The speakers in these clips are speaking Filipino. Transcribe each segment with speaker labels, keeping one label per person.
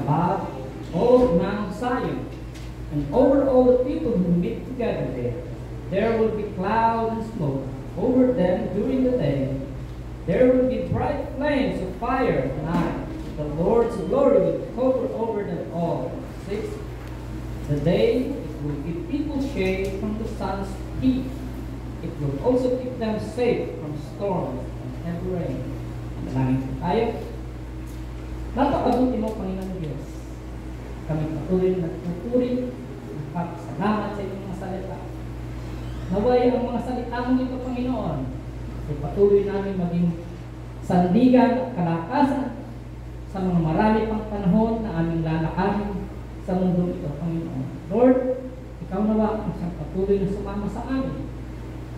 Speaker 1: above all Mount Zion, and over all the people who meet together there. There will be cloud and smoke over them during the day. There will be bright flames of fire at night. The Lord's glory will cover over them all. 6. The day it will give people shade from the sun's heat. It will also keep them safe from storms and heavy rain. Dalangin po tayo. Napakabuti mo, Panginoon Diyos. Kami patuloy na nagpupuri, nagpapasalamat sa iyong mga salita. Naway ang mga salita mo ito, Panginoon, ay patuloy namin maging sandigan at kalakasan sa mga marami pang panahon na aming lalakarin sa mundo ito, Panginoon. Lord, ikaw nawa ang siyang patuloy na sumama sa amin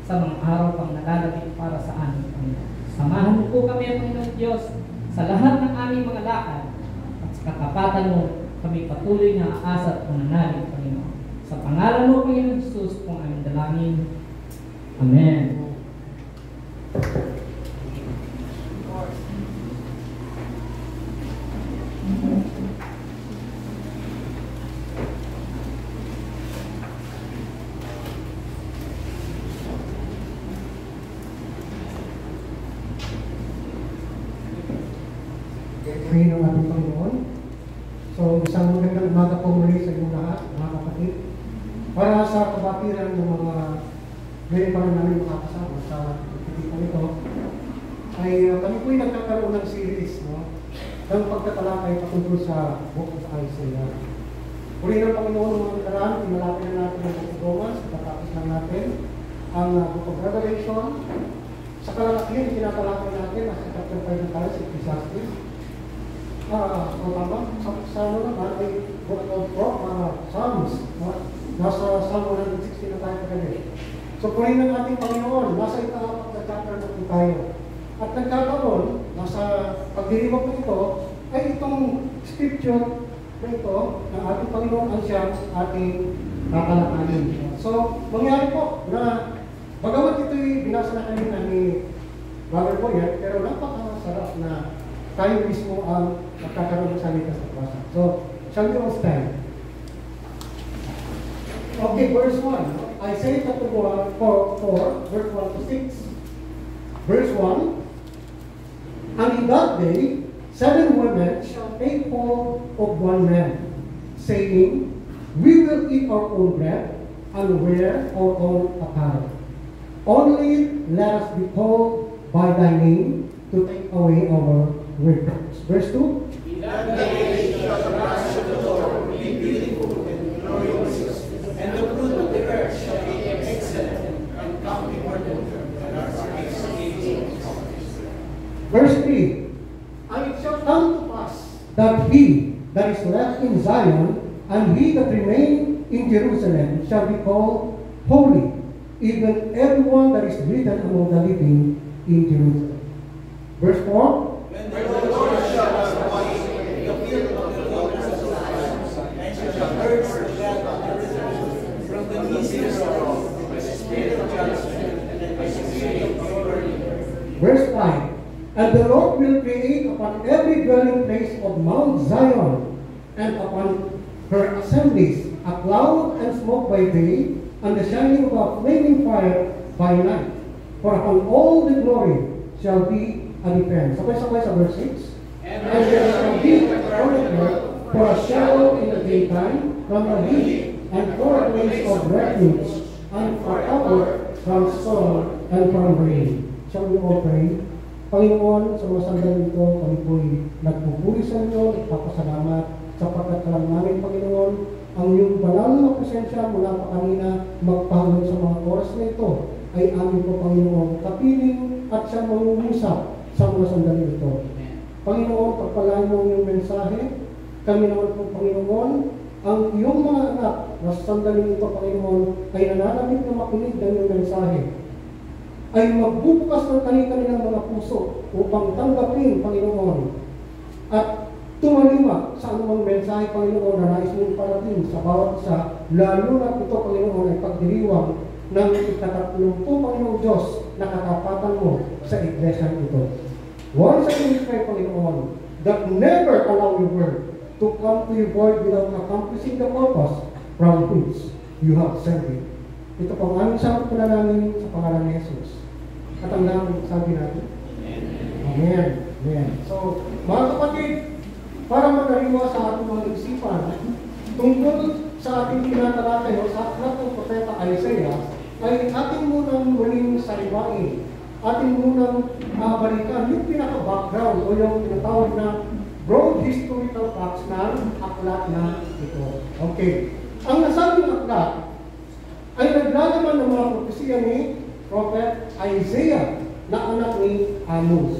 Speaker 1: sa mga araw pang nalalagay para sa amin, Panginoon. Samahan mo po kami, Panginoon Diyos, sa lahat ng aming mga lakad at sa katapatan mo kami patuloy na aasa at pananalig, Panginoon. Sa pangalan mo, Panginoon Jesus, kung aming dalangin. Amen.
Speaker 2: Panginoon ng ating Panginoon. So, isang magandang umaga po muli sa inyong lahat, mga kapatid. Para sa kabatiran ng mga ngayon pa rin namin makakasama sa pagtitipan ito, ay kami po'y nagkakaroon ng series, no? Ng pagtatalakay patungkol sa Book of Isaiah. Uli ng Panginoon ng mga nakaraan, pinalapin na natin ang Book of Romans, katapos lang natin ang Book of Revelation. Sa kalalakihan, tinatalakay natin nasa chapter 5 ng tayo sa Ecclesiastes. Sa ano naman ay Psalms. Nasa Psalm 116 na tayo kagabi. So, purihin ng ating Panginoon, nasa ika-4 na chapter na po tayo. At nagkakaroon, nasa pagdiriwag na ito, ay itong scripture na ito, ng ating Panginoon ang siyang ating tatalakayin. So, mangyari po na, bagamat ito'y binasa na kanina ni Brother Boyet, pero napakasarap na tayo mismo ang magkakaroon ng salita sa klasa. So, shall we all stand? Okay, verse 1. Isaiah chapter 4, verse 1 to 6. Verse 1. And in that day, 7 women shall take hold of one man, saying, We will eat our own bread and wear our own apparel. Only let us be called by thy name to take away our reproach. Verse 2.
Speaker 3: In that day shall the branch of the Lord be beautiful and glorious, and the fruit of the earth shall be excellent and come before them, and our praise is.
Speaker 2: Verse 3. And it shall come to pass that he that is left in Zion and he that remain in Jerusalem shall be called holy, even everyone that is written among the living in Jerusalem. Verse 4.
Speaker 3: When the Lord shall establish the field of the waters of Zion, and shall purge the blood of Jerusalem from the midst thereof, by the spirit of judgment and by the spirit of glory.
Speaker 2: Verse 5. And the Lord will create upon every dwelling place of Mount Zion, and upon her assemblies, a cloud and smoke by day, and the shining of a flaming fire by night. For upon all the glory shall be a defense. Sabay-sabay sa verse 6. And there shall be a corridor for a shadow in the daytime from the heat, and for a place of refuge, and for cover from storm and from rain. Shall we all pray? Panginoon, sa mga sandali ito, kami po'y nagpupuri sa inyo, ipapasalamat sapagkat alam namin, Panginoon, ang iyong banal na presensya mula pa kanina magpahanggang sa mga oras na ito ay amin po, Panginoon, kapiling at siyang mangungusap sa mga sandali ito. Panginoon, pagpalain mo ang iyong mensahe, kami naman po, Panginoon, ang iyong mga anak na sa sandali ito, Panginoon, ay nananamit na makinig ng iyong mensahe, ay magbubukas ng kanilang mga puso upang tanggapin, Panginoon, at tumalima sa anumang mensahe, Panginoon, na nais mong parating sa bawat isa, lalo na ito, Panginoon, ay pagdiriwang ng ika-30, Panginoon Diyos, na katapatan mo sa iglesia ito. Once again, we pray, Panginoon, that never allow your word to come to your void without accomplishing the purpose from which you have sent him. Ito po ang aming sakot panalangin sa pangalan ni Jesus. At ang daming sabi natin. Amen. Amen. So, mga kapatid, para magariwa sa ating mga isipan, tungkol sa ating tinatalakay o sa aklat ng Propeta Isaiah, ay ating munang muling sariwain, ating munang balikan yung pinaka-background o yung tinatawag na broad historical facts ng aklat na ito. Okay. Ang nasabing aklat ay naglalaman ng mga propesiya ni Prophet Isaiah na anak ni Amos.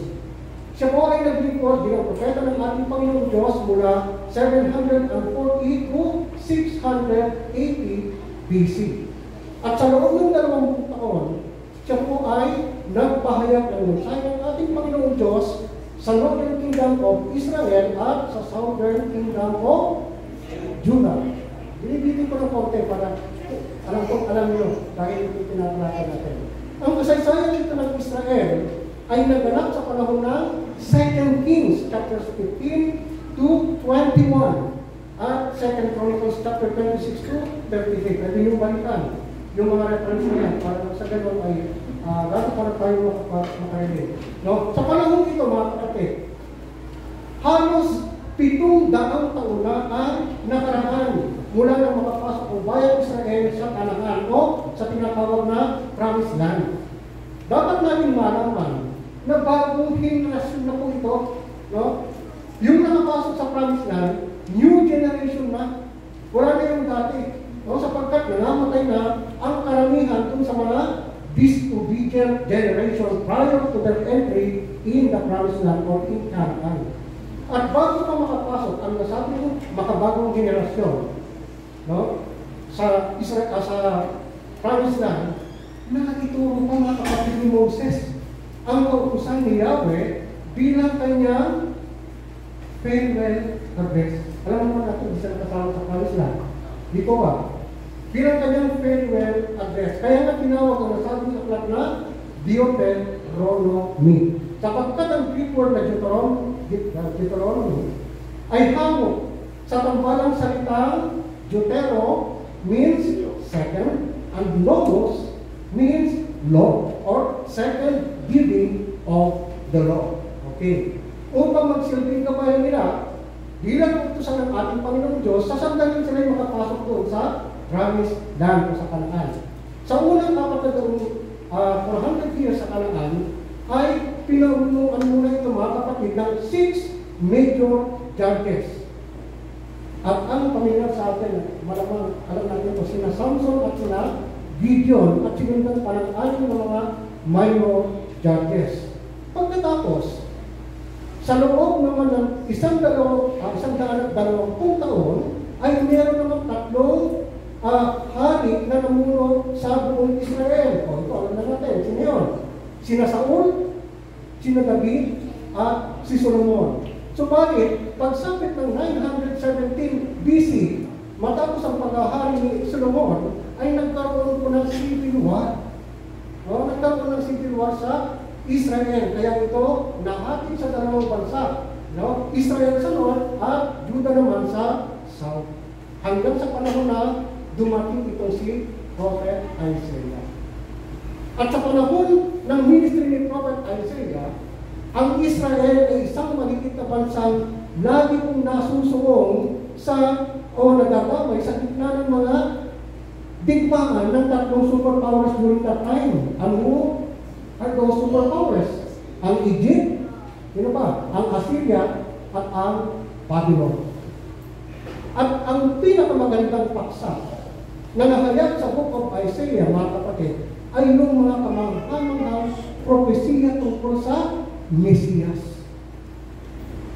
Speaker 2: Siya po ay nag-record bilang propeta ng ating Panginoong Diyos mula 740 to 680 BC. At sa loob ng 20 taon, siya po ay nagpahayag ng mensahe ng ating Panginoong Diyos sa Northern Kingdom of Israel at sa Southern Kingdom of Judah. Binibitin ko ng konti para alam nyo dahil ito pinag-aralan natin. Ang kasaysayan nito ng Israel ay naganap sa panahon ng 2 Kings chapters 15 to 21 at 2 Chronicles chapter 26 to 33. Pwede yung balikan yung mga reference na yan para sa ganun ay dapat para tayo makarinig. No? Sa panahon ito mga kapatid, halos 700 taon na ang nakaraan mula nang makapasok ang bayang Israel sa Kanaan o sa tinatawag na Promised Land. Dapat natin malaman na bagong henerasyon na po ito, no? Yung nakapasok sa Promised Land, new generation na, wala na yung dati. No? Sapagkat nanamatay na ang karamihan dun sa mga disobedient generation prior to their entry in the Promised Land or in Canaan. At bago pa makapasok ang nasabi ng makabagong henerasyon, no? Sa Israel, sa Promised Land, nakituro pa mga kapatid ni Moses ang kautusan ni Yahweh bilang kanyang farewell address. Alam mo naman natin, isa na kasama sa Promised Land. Di po ba? Bilang kanyang farewell address. Kaya nga tinawag ang nasabi sa aklat na Deuteronomy. Sapagkat ang Greek word na Deuteronomy ay hango sa tambalang salitang Deutero means second and Logos means law or second giving of the law. Okay. Upang magsilbing kabayan nila, bilang utusan ng ating Panginoong Diyos, sasandalin sila yung makapasok doon sa Promised Land o sa Kanaan. Sa unang 400 years sa Kanaan, ay pinabunuan muna ito mga kapatid ng 6 major judges. At ang pamilya sa atin, malamang alam natin ito, sina Samson at sina Gideon at sinundan pa ng 6 na mga minor judges. Pagkatapos, sa loob naman ng 120 taon, ay meron naman 3 hari na namuno sa buong Israel. O ito, alam na natin, sino yun? Sina Saul, sina David, at si Solomon. So bakit, pagsapit ng 917 BC, matapos ang paghahari ni Solomon, ay nagkaroon po ng civil war. O, nagkaroon ng civil war sa Israel. Kaya ito, nahatid sa 2 bansa. No? Israel sa north at Judah naman sa south. Hanggang sa panahon na dumating itong si Prophet Isaiah. At sa panahon ng ministry ni Prophet Isaiah, ang Israel ay isang maliit na bansang lagi kong nasusuong sa o nagdadamay sa gitna ng mga digmaan ng 3 superpowers during that time. Ano are those superpowers? Ang Egypt, sino pa? Ang Assyria at ang Babylon. At ang pinakamagandang paksa na nahayag sa Book of Isaiah, mga kapatid, ay yung mga kamanghamanghang propesiya tungkol sa Mesiyas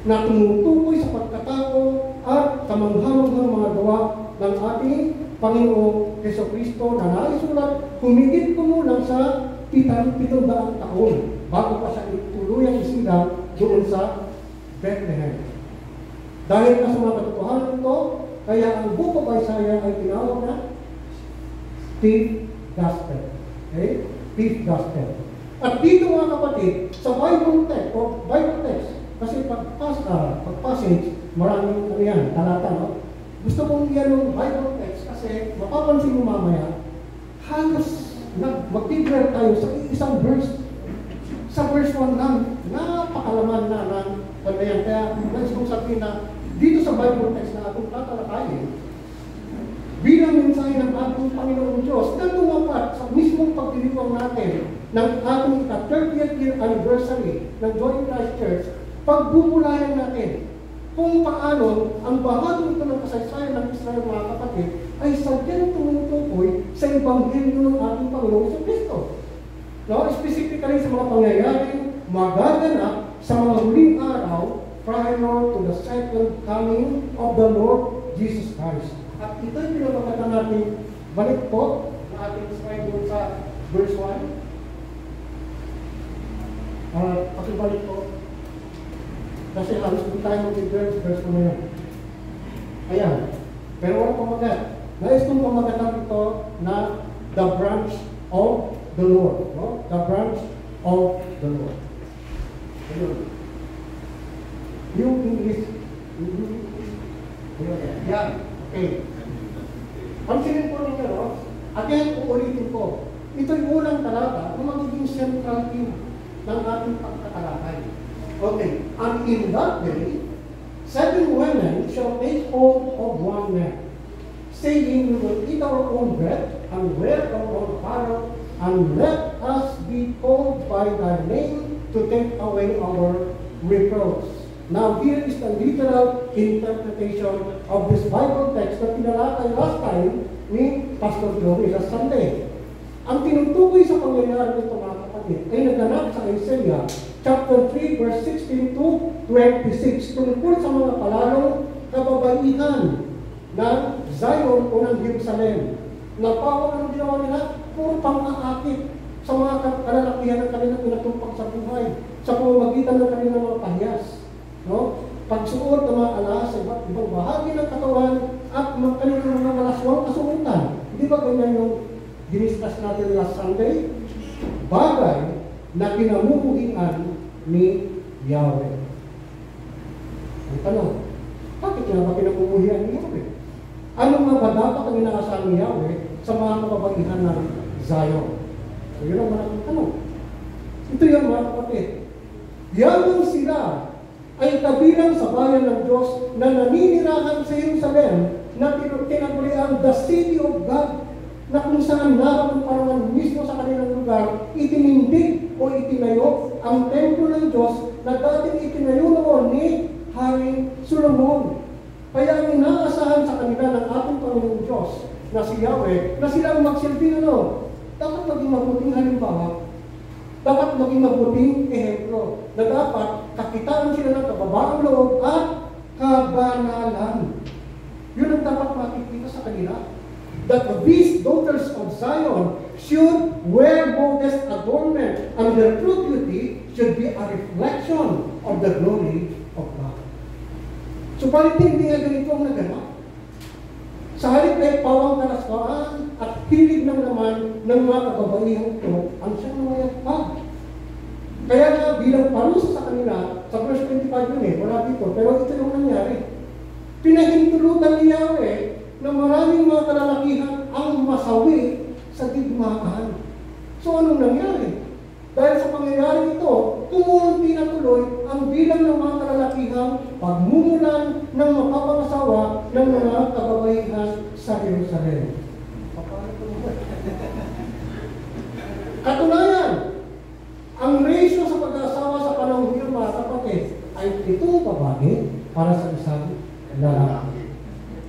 Speaker 2: na tumutukoy sa pagkatao at kamanghamanghang mga gawa ng ating Panginoong Jesucristo na naisulat humigit kumulang sa 700 taon bago pa siya tuluyang isilang doon sa Bethlehem. Dahil na sa mga katotohanan ito, kaya ang Book of Isaiah ay tinawag na Fifth Gospel. Okay? Fifth Gospel. At dito mga kapatid, sa Bible text, kasi pag-passage, maraming ano yan, talata, no? Gusto kong yan yung Bible text kasi mapapansin mo mamaya, halos mag-figure tayo sa isang verse. Sa verse 1 lang, napakalaman na ng yan. Kaya nais kong sabihin na dito sa Bible text na atong tatalakayin, bilang mensahe ng ating Panginoong Diyos, nandungapat sa mismong pagdiriwang natin ng ating 30th year anniversary ng Joy in Christ Church, pagbubulayan natin kung paano ang bahagi ito ng kasaysayan ng Israel, mga kapatid, ay sadyang tumutukoy sa Ebanghelyo ng ating Panginoong Kristo. No? Specifically sa mga pangyayaring magaganap sa mga huling araw prior to the second coming of the Lord Jesus Christ. At ito'y pinapagatan natin, balik po na ating slide doon sa verse 1. Pakibalik po. Kasi halos hindi tayo mag-verse ko na yun. Ayan. Pero walang pamagat. Nais kong pamagatan ito na the branch of the Lord. No? The branch of the Lord. Ayun. Yung English. Yan. Okay. Pansinin po ninyo, no? Again, uulitin ko. Ito yung unang talata na magiging central theme ng ating pagkatalakay. Okay. And in that day, 7 women shall take hold of one man, saying, we will eat our own bread and wear our own apparel, and let us be called by thy name to take away our reproach. Now, here is the literal interpretation of this Bible text na pinalakay last time ni Pastor Joey sa Sunday. Ang tinutukoy sa pangyayari nito, mga kapatid, ay naganap sa Isaiah chapter 3, verse 16 to 26, tungkol sa mga palalong kababaihan ng Zion o ng Jerusalem. Napawag ang ginawa nila, puro pang-aakit sa mga kalalakihan ng kanilang pinatupag sa buhay, sa pamamagitan ng kanilang mga pahiyas. No? Pagsuot ng mga alas sa iba't ibang bahagi ng katawan at kanilang mga malaswang kasuotan. Di ba ganyan yung diniscuss natin last Sunday? Bagay na kinamumuhian ni Yahweh. Ang tanong, bakit nga ba kinamumuhian ni Yahweh? Ano nga ba dapat ang inaasahan ni Yahweh sa mga kababaihan ng Zion? So yun ang malaking tanong. Ito yung mga kapatid. Yamang sila ay kabilang sa bayan ng Diyos na naninirahan sa Jerusalem na tinagulian the city of God, na kung saan naroon parang mismo sa kanilang lugar, itinindig o itinayo ang templo ng Diyos na dating itinayo noon ni Haring Solomon. Kaya ang inaasahan sa kanila ng ating Panginoong Diyos na si Yahweh, na silang magsilbi dapat maging mabuting halimbawa, dapat maging mabuting ehemplo, na dapat kakitaan sila ng kababaang loob at kabanalan. Yun ang dapat makikita sa kanila. That these daughters of Zion should wear modest adornment, and their true beauty should be a reflection of the glory of God. Subalit hindi nga ganito ang naganap. Sa halip ay pawang kalaswaan at hilig ng naman ng mga kababaihang ito ang siyang namayagpag. Kaya nga bilang parusa sa kanila, sa verse 25 yun wala dito, pero ito yung nangyari. Pinahintulutan ni Yahweh na maraming mga kalalakihan ang masawi sa digmaan. So anong nangyari? Dahil sa pangyayari ito, tumunti na tuloy ang bilang ng mga kalalakihang pagmumulan ng mapapangasawa ng mga kababaihan sa Jerusalem. Katunayan, ang ratio sa pag-asawa sa panahon ng mga kapatid ay 7 babae para sa isang lalaki.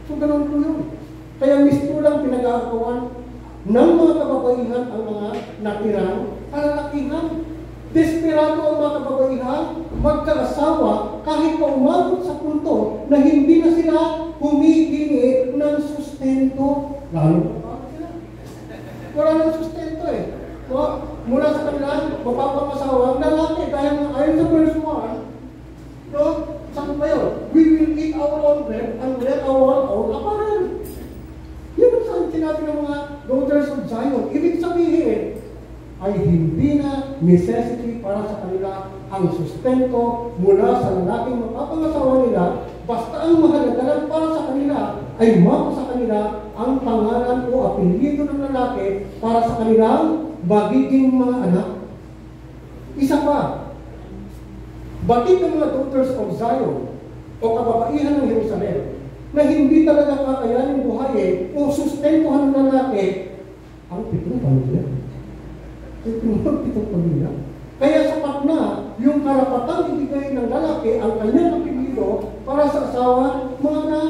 Speaker 2: So ganun po yun. Kaya mismo lang pinag-aakawan ng mga kababaihan ang mga natirang kalalakihan. Desperado ang mga kababaihan magkaasawa kahit pa umabot sa punto na hindi na sila humihingi ng sustento. Lalo pa sila. Wala ng sustento So, mula sa kanilang mapapangasawa ang lalaki dahil ayon sa verse 1, saan ba yun? We will eat our own bread and wear our own apparel. Yun ang saan sinabi ng mga daughters of Zion. Ibig sabihin, ay hindi na necessity para sa kanila ang sustento mula sa lalaking mapapangasawa nila basta ang mahalaga lang para sa kanila ay mako sa kanila ang pangalan o apelyido ng lalaki para sa kanilang magiging mga anak. Isa pa, batid ng mga daughters of Zion o kababaihan ng Jerusalem na hindi talaga kakayanin buhayin o sustentuhan ng lalaki ang pitong pamilya. Pitong pamilya. Kaya sapat na yung karapatang ibigay ng lalaki ang kanyang apelyido para sa asawa, mga anak.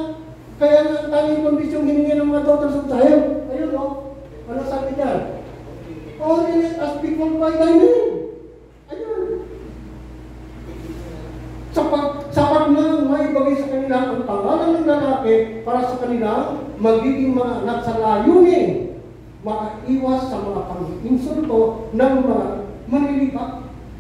Speaker 2: Kaya nga tanging kondisyong hiningi ng mga daughters of Zion. Ayun o, ano sabi niyan? Only let us be called by thy name. Ayun. Sapat na may bagay sa kanila ang pangalan ng lalaki para sa kanilang magiging mga anak sa layunin makaiwas sa mga pang-insulto ng mga manlilipat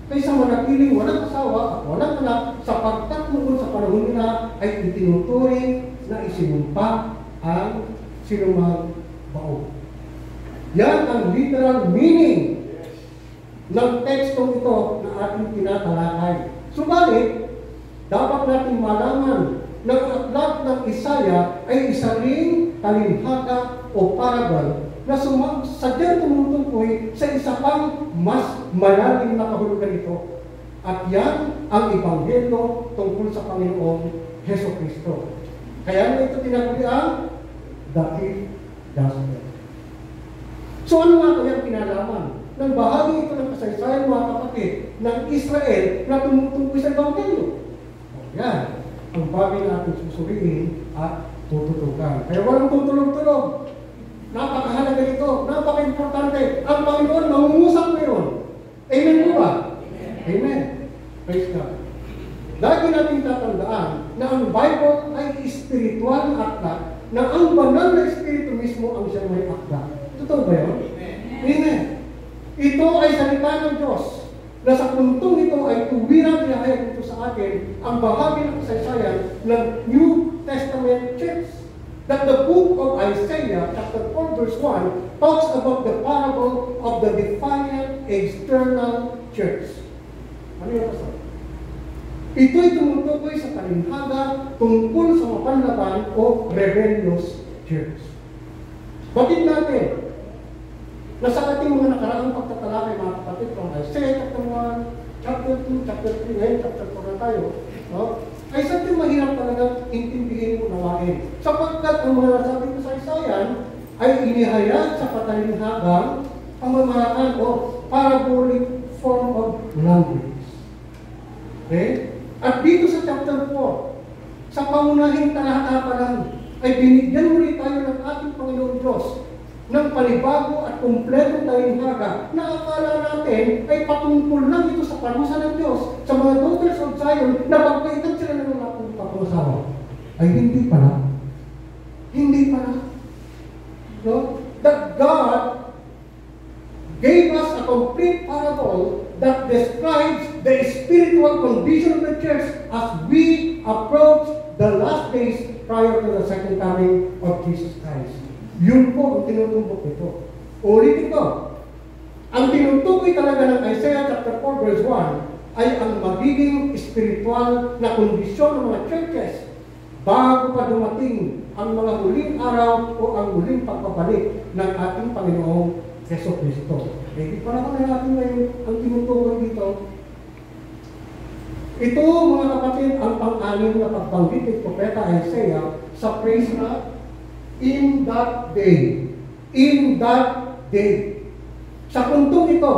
Speaker 2: kaysa manatiling walang asawa at walang anak sapagkat tungkol sa panahon nila ay itinuturing na isinumpa ang sinumang baog. Yan ang literal meaning ng tekstong ito na ating tinatalakay. Subalit, dapat natin malaman na ang aklat ng Isaiah ay isa ring talinhaga o parable na sadyang tumutukoy sa isa pang mas malalim na kahulugan ito. At yan ang Ebanghelyo tungkol sa Panginoong Hesukristo. Kaya nga ito tinaguri ang the fifth gospel. So ano nga kaya pinalaman ng bahagi ito ng kasaysayan, mga kapatid, ng Israel na tumutukoy sa Ebanghelyo? Yan ang bagay natin susuriin at tututukan. Kaya walang tutulog-tulog. Napakahalaga nito, napaka-importante. Ang Panginoon mangungusap ngayon. Amen po ba? Amen. Praise God. Lagi natin tatandaan na ang Bible ay espiritual na aklat, na ang banal na espiritu mismo ang siyang may aklat. Totoo ba yun? Amen. Ito ay salita ng Diyos na sa puntong ito ay tuwirang pinahayag ito sa atin ang bahagi ng kasaysayan ng New Testament Church. That the book of Isaiah, chapter 4, verse 1, talks about the parable of the defiant external church. Ano yung pasal? Ito'y tumutukoy sa talinhaga tungkol sa mapanlaban o rebellious church. Batid natin na sa ating mga nakaraang pagtatalakay, mga kapatid, from Isaiah chapter 1, chapter 2, chapter 3, ngayon chapter 4 na tayo, no? Ay sadyang mahirap talaga intindihin o nawain. Sapagkat ang mga nasabi ko sa Isaiah ay inihayag sa patalinhagang pamamaraan o parabolic form of language. Okay? At dito sa chapter 4, sa pangunahing talata pa lang, ay binigyan muli tayo ng ating Panginoon Diyos ng panibago at kumpletong talinhaga na akala natin ay patungkol lang ito sa parusa ng Diyos sa mga daughters of Zion na pagkaitan sila ng mga pagkasawa. Ay hindi pala. Hindi pala. No? That God gave us a complete parable that describes the spiritual condition of the church as we approach the last days prior to the second coming of Jesus Christ. Yun po ang tinutumbok nito. Ulitin ko. Ang tinutukoy talaga ng Isaiah chapter 4 verse 1 ay ang magiging spiritual na kondisyon ng mga churches bago pa dumating ang mga huling araw o ang huling pagbabalik ng ating Panginoong Jesucristo. Hindi pa naman natin ngayon ang tinutukoy dito. Ito, mga kapatid, ang pang-anim na pagbanggit ng Propeta Isaiah sa praise na in that day. In that day. Sa puntong ito,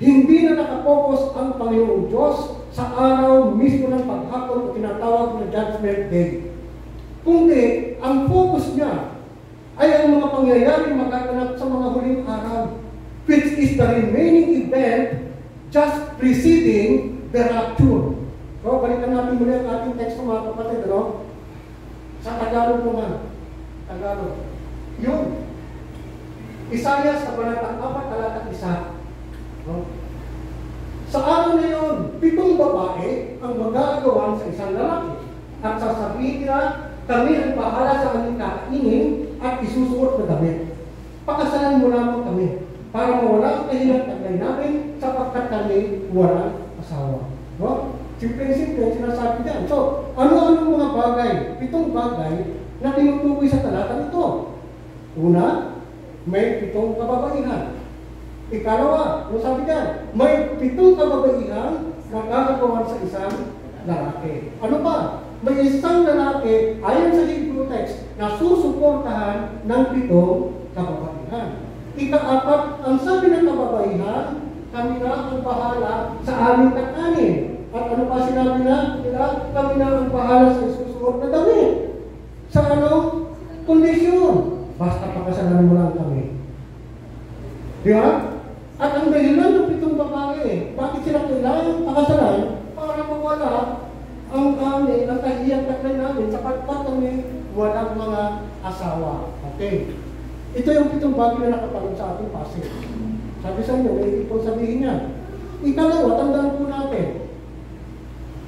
Speaker 2: hindi na nakapokus ang Panginoong Diyos sa araw mismo ng paghapon o tinatawag na Judgment Day. Kundi, ang focus niya ay ang mga pangyayaring magaganap sa mga huling araw, which is the remaining event just preceding the rapture. So, balikan natin muli ang ating text, mga kapatid, ano? Sa Tagalog naman. Tagalog. Yun. Isaiah sa Kabanatang 4, talatang 1. No? Sa araw na yun, 7 babae ang magagawan sa isang lalaki. At sasabihin nila, kami ang bahala sa aming kakainin at isusuot na damit. Pakasalan mo lamang kami para mawala ang kahinang taglay namin sapagkat kami walang asawa. No? Simple, sinasabi niyan. So, ano-ano mga bagay, 7 bagay na tinutukoy sa talata ito. Una, may 7 kababaihan. Ikalawa, ano sabi niyan? May 7 kababaihan na gagagawan sa isang lalaki. Ano pa? May isang lalaki, ayon sa Hebrew text, na susuportahan ng 7 kababaihan. Ika-4, ang sabi ng kababaihan, kami na ang bahala sa aming kakanin. At ano pa sinabi na nila? Kami na ang bahala sa isusuot na damit. Sa anong kondisyon? Basta pakasalan mo lang kami. Di ba? At ang dahilan ng 7 babae, bakit sila kailangan pakasalan? Para mawala ang kami, ang kahiyang taglay namin sapagkat kami walang mga asawa. Okay. Ito yung 7 bagay na nakapagod sa ating passage. Sabi sa inyo, may ipon sabihin niya. Ikalawa, tandaan po natin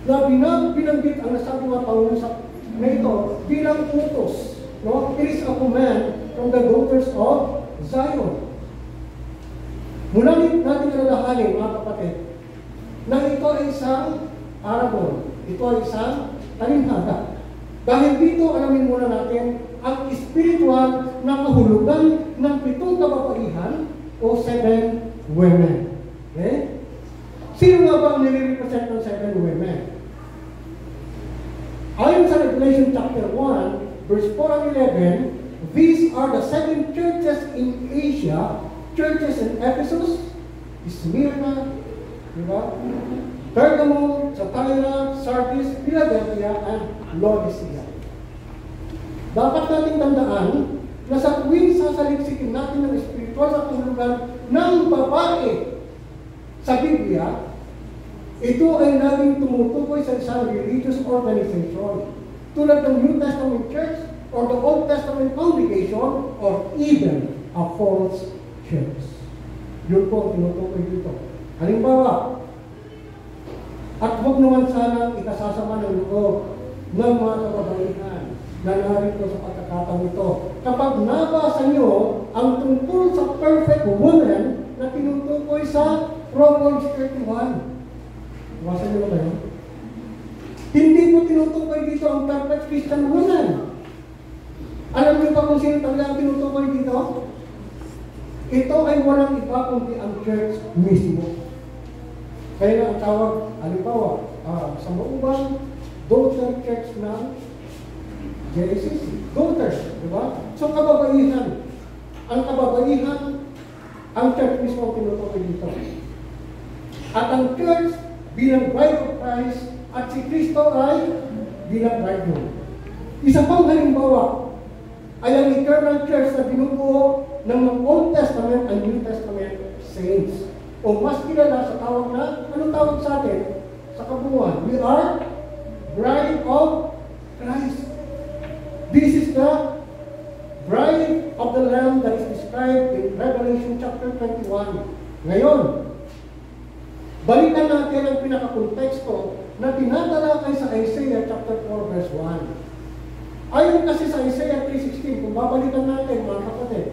Speaker 2: na binanggit ang nasabi mga pangusap na ito bilang utos. No? It is a command from the daughters of Zion. Mula natin alalahanin, mga kapatid, na ito ay isang parable. Ito ay isang talinhaga. Dahil dito, alamin muna natin ang spiritual na kahulugan ng 7 kababaihan o 7 women. Okay? Sino nga ba ang nire-represent ng 7 women? Ayon sa Revelation chapter 1, verse 4 and 11, these are the 7 churches in Asia, churches in Ephesus, Smyrna, diba? Pergamum, Thyatira, Sardis, Philadelphia, and Laodicea. Dapat nating tandaan na sa tuwing sasaliksikin natin ng spiritual na kahulugan ng babae sa Biblia, ito ay laging tumutukoy sa isang religious organization tulad ng New Testament Church or the Old Testament Congregation or even a false church. Yun po ang tinutukoy dito. Halimbawa, at huwag naman sanang ikasasama ng loob ng mga kababaihan na narito sa pagkakataon ito. Kapag nabasa nyo ang tungkol sa perfect woman na tinutukoy sa Proverbs 31. Basa nyo ba yun? Hindi po tinutukoy dito ang perfect Christian woman. Alam nyo ba kung sino talaga ang tinutukoy dito? Ito ay walang iba kundi ang church mismo. Kaya nga ang tawag, halimbawa, sa maubang daughter church ng JCC. Daughters, di ba? So kababaihan. Ang kababaihan, ang church mismo ang tinutukoy dito. At ang church bilang bride of Christ at si Kristo ay bilang bridegroom. Isa pang halimbawa ay ang eternal church na binubuo ng mga Old Testament and New Testament saints. O mas kilala sa tawag na, anong tawag sa atin? Sa kabuuan. We are bride of Christ. This is the bride of the Lamb that is described in Revelation chapter 21. Ngayon, balikan natin ang pinakakonteksto na tinatala kay sa Isaiah chapter 4 verse 1. Ayon kasi sa Isaiah 3:16, kung babalikan natin mga kapatid,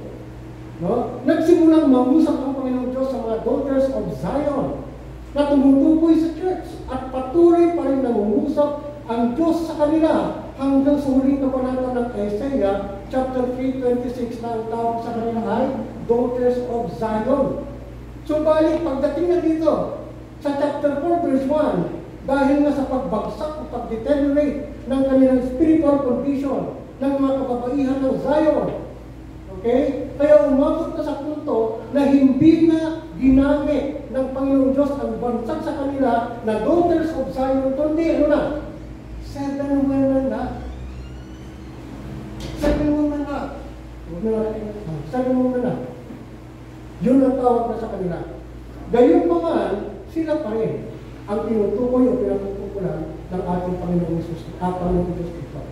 Speaker 2: no? Nagsimulang mangusap ang Panginoong Diyos sa mga daughters of Zion na tumutukoy sa church at patuloy pa rin nangungusap ang Diyos sa kanila hanggang sa huling kabanata ng Isaiah chapter 3:26 na ang tawag sa kanila ay daughters of Zion. So balik, pagdating na dito sa chapter 4 verse 1, dahil nga sa pagbagsak o pag-deteriorate ng kanilang spiritual condition ng mga kababaihan ng Zion, okay? Kaya umabot na sa punto na hindi na ginamit ng Panginoong Diyos ang bansag sa kanila na daughters of Zion, kundi ano na? 7 women na. 7 women na. 7 women na. Yun ang tawag na sa kanila. Gayun pa man, sila pa rin ang tinutukoy o pinatutukulan ng ating Panginoong Jesus, Panginoong Diyos ito.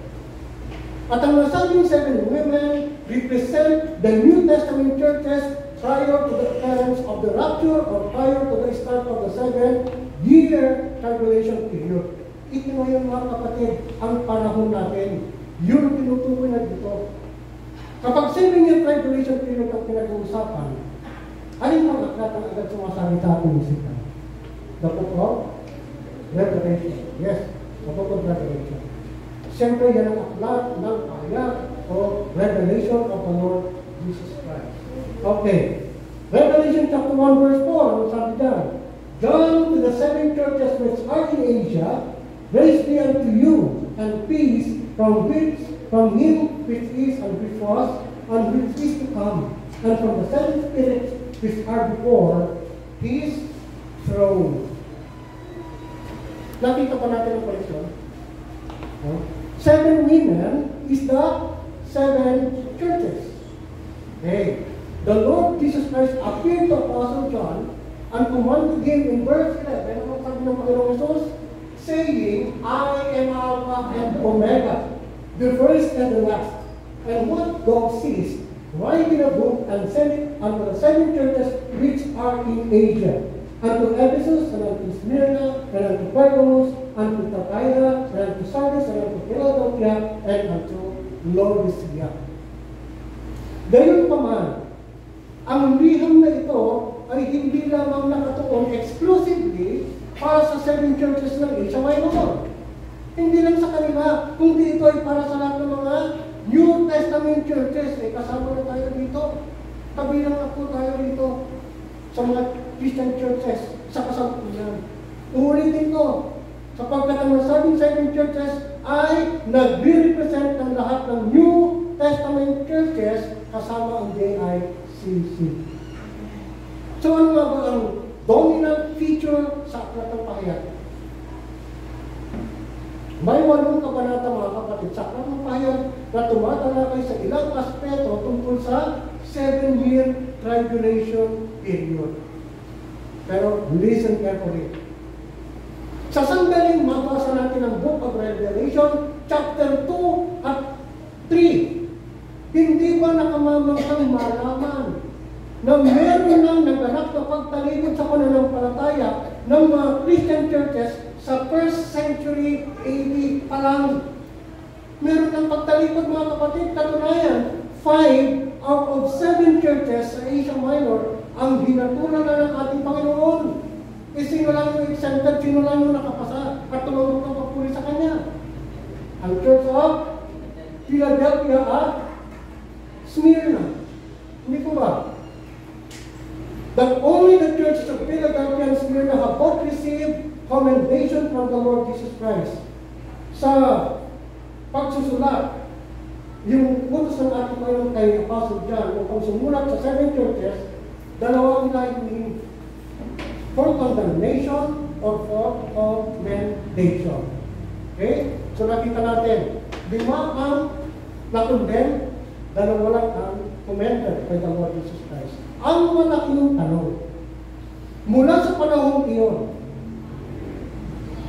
Speaker 2: At ang nasabing 7 women represent the New Testament churches prior to the appearance of the rapture or prior to the start of the 7-year tribulation period. Ito ngayon mga kapatid, ang panahon natin. Yun ang tinutukoy na dito. Kapag 7-year tribulation period ang pinag-uusapan, alin ang aklat ang agad sumasabi sa ating isip? The book of Revelation. Yes, the book of Revelation. Siyempre, yan ang aklat ng pahayag o revelation of the Lord Jesus Christ. Okay. Revelation chapter 1 verse 4, ano sabi dyan? John to the seven churches which are in Asia, grace be unto you, and peace from him which is, and which was, and which is to come, and from the seven spirits which are before his throne. Nakita pa natin ang koleksyon. Seven women is the seven churches. Okay. The Lord Jesus Christ appeared to Apostle John and commanded him in verse 11, ano sabi ng Panginoong Jesus? Saying, I am Alpha and Omega, the first and the last. And what God sees, write in a book and send it unto the seven churches which are in Asia, unto Ephesus, and unto Smyrna, and unto Pergamos, unto Thyatira, and unto Sardis, and unto Philadelphia, and unto Laodicea. Gayunpaman, ang liham na ito ay hindi lamang nakatuon exclusively para sa seven churches ng Asia Minor. Hindi lang sa kanila, kundi ito ay para sa lahat ng mga New Testament churches. Kasama na tayo dito. Kabilang na po tayo dito sa mga Christian churches sa kasampunan. Uulitin ko, sapagkat ang nasabing seven churches ay nagre-represent ng lahat ng New Testament churches kasama ang JICC. So ano nga ba ang dominant feature sa aklat ng pahayag? May 8 kabanata mga kapatid sa aklat ng pahayag na tumatalakay sa ilang aspeto tungkol sa 7-year tribulation period. Pero listen carefully. Sa sandaling mabasa natin ang Book of Revelation, chapter 2 at 3, hindi ba nakamamangkang malaman na meron nang naganap na pagtalikod sa pananampalataya ng mga Christian churches sa 1st century AD pa lang? Meron ng pagtalikod mga kapatid, katunayan, 5 out of 7 churches sa Asia Minor ang hinatulan na ng ating Panginoon. E sino lang yung exempted, sino lang yung nakapasa at tumawag ng pagpuli sa Kanya? Ang Church of Philadelphia at Smyrna. Hindi ko ba? That only the churches of Philadelphia and Smyrna have both received commendation from the Lord Jesus Christ. Sa pagsusulat, yung utos ng ating Panginoon kay Apostle John, upang sumulat sa 7 churches, dalawang hinihingi for condemnation or for commendation. Okay? So nakita natin, 5 ang na-condemn, 2 lang ang commended by the Lord Jesus Christ. Ang malaking tanong, mula sa panahon iyon,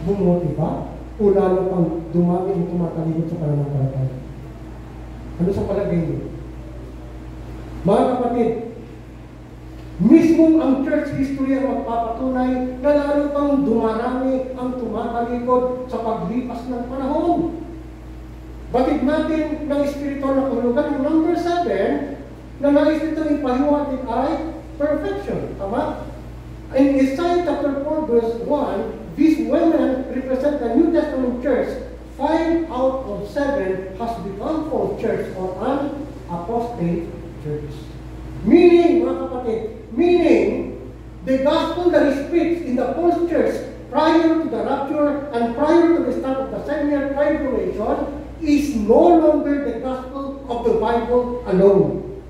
Speaker 2: bumuti ba? O lalo pang dumami ang tumatalikod sa pananampalataya? Ano sa palagay niyo? Mga kapatid, mismo ang church history ang magpapatunay na lalo pang dumarami ang tumatalikod sa paglipas ng panahon. Batid natin ng espiritual na kahulugan yung number 7 na nais nito ipahiwatig ay perfection. Tama? In Isaiah chapter 4 verse 1, these women represent the New Testament church. 5 out of 7 has become false church or an apostate church. Meaning, mga kapatid, the gospel that is preached in the false church prior to the rapture and prior to the start of the 7-year tribulation is no longer the gospel of the Bible alone.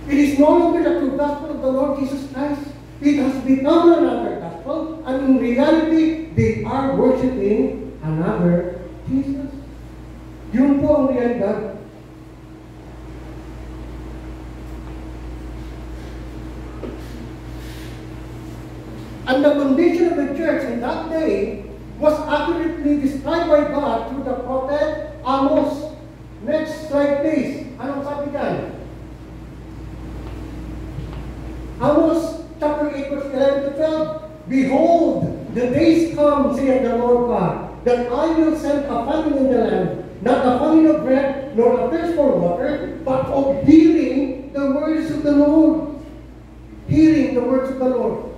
Speaker 2: It is no longer the true gospel of the Lord Jesus Christ. It has become another gospel, and in reality, they are worshiping another Jesus. Yun po ang realidad. And the condition of the church in that day was accurately described by God through the prophet Amos. Next slide please. Anong sabi dyan? Amos chapter 8 verse 11 to 12. Behold, the days come, saith the Lord God, that I will send a famine in the land, not a famine of bread, nor a thirst for water, but of hearing the words of the Lord. Hearing the words of the Lord.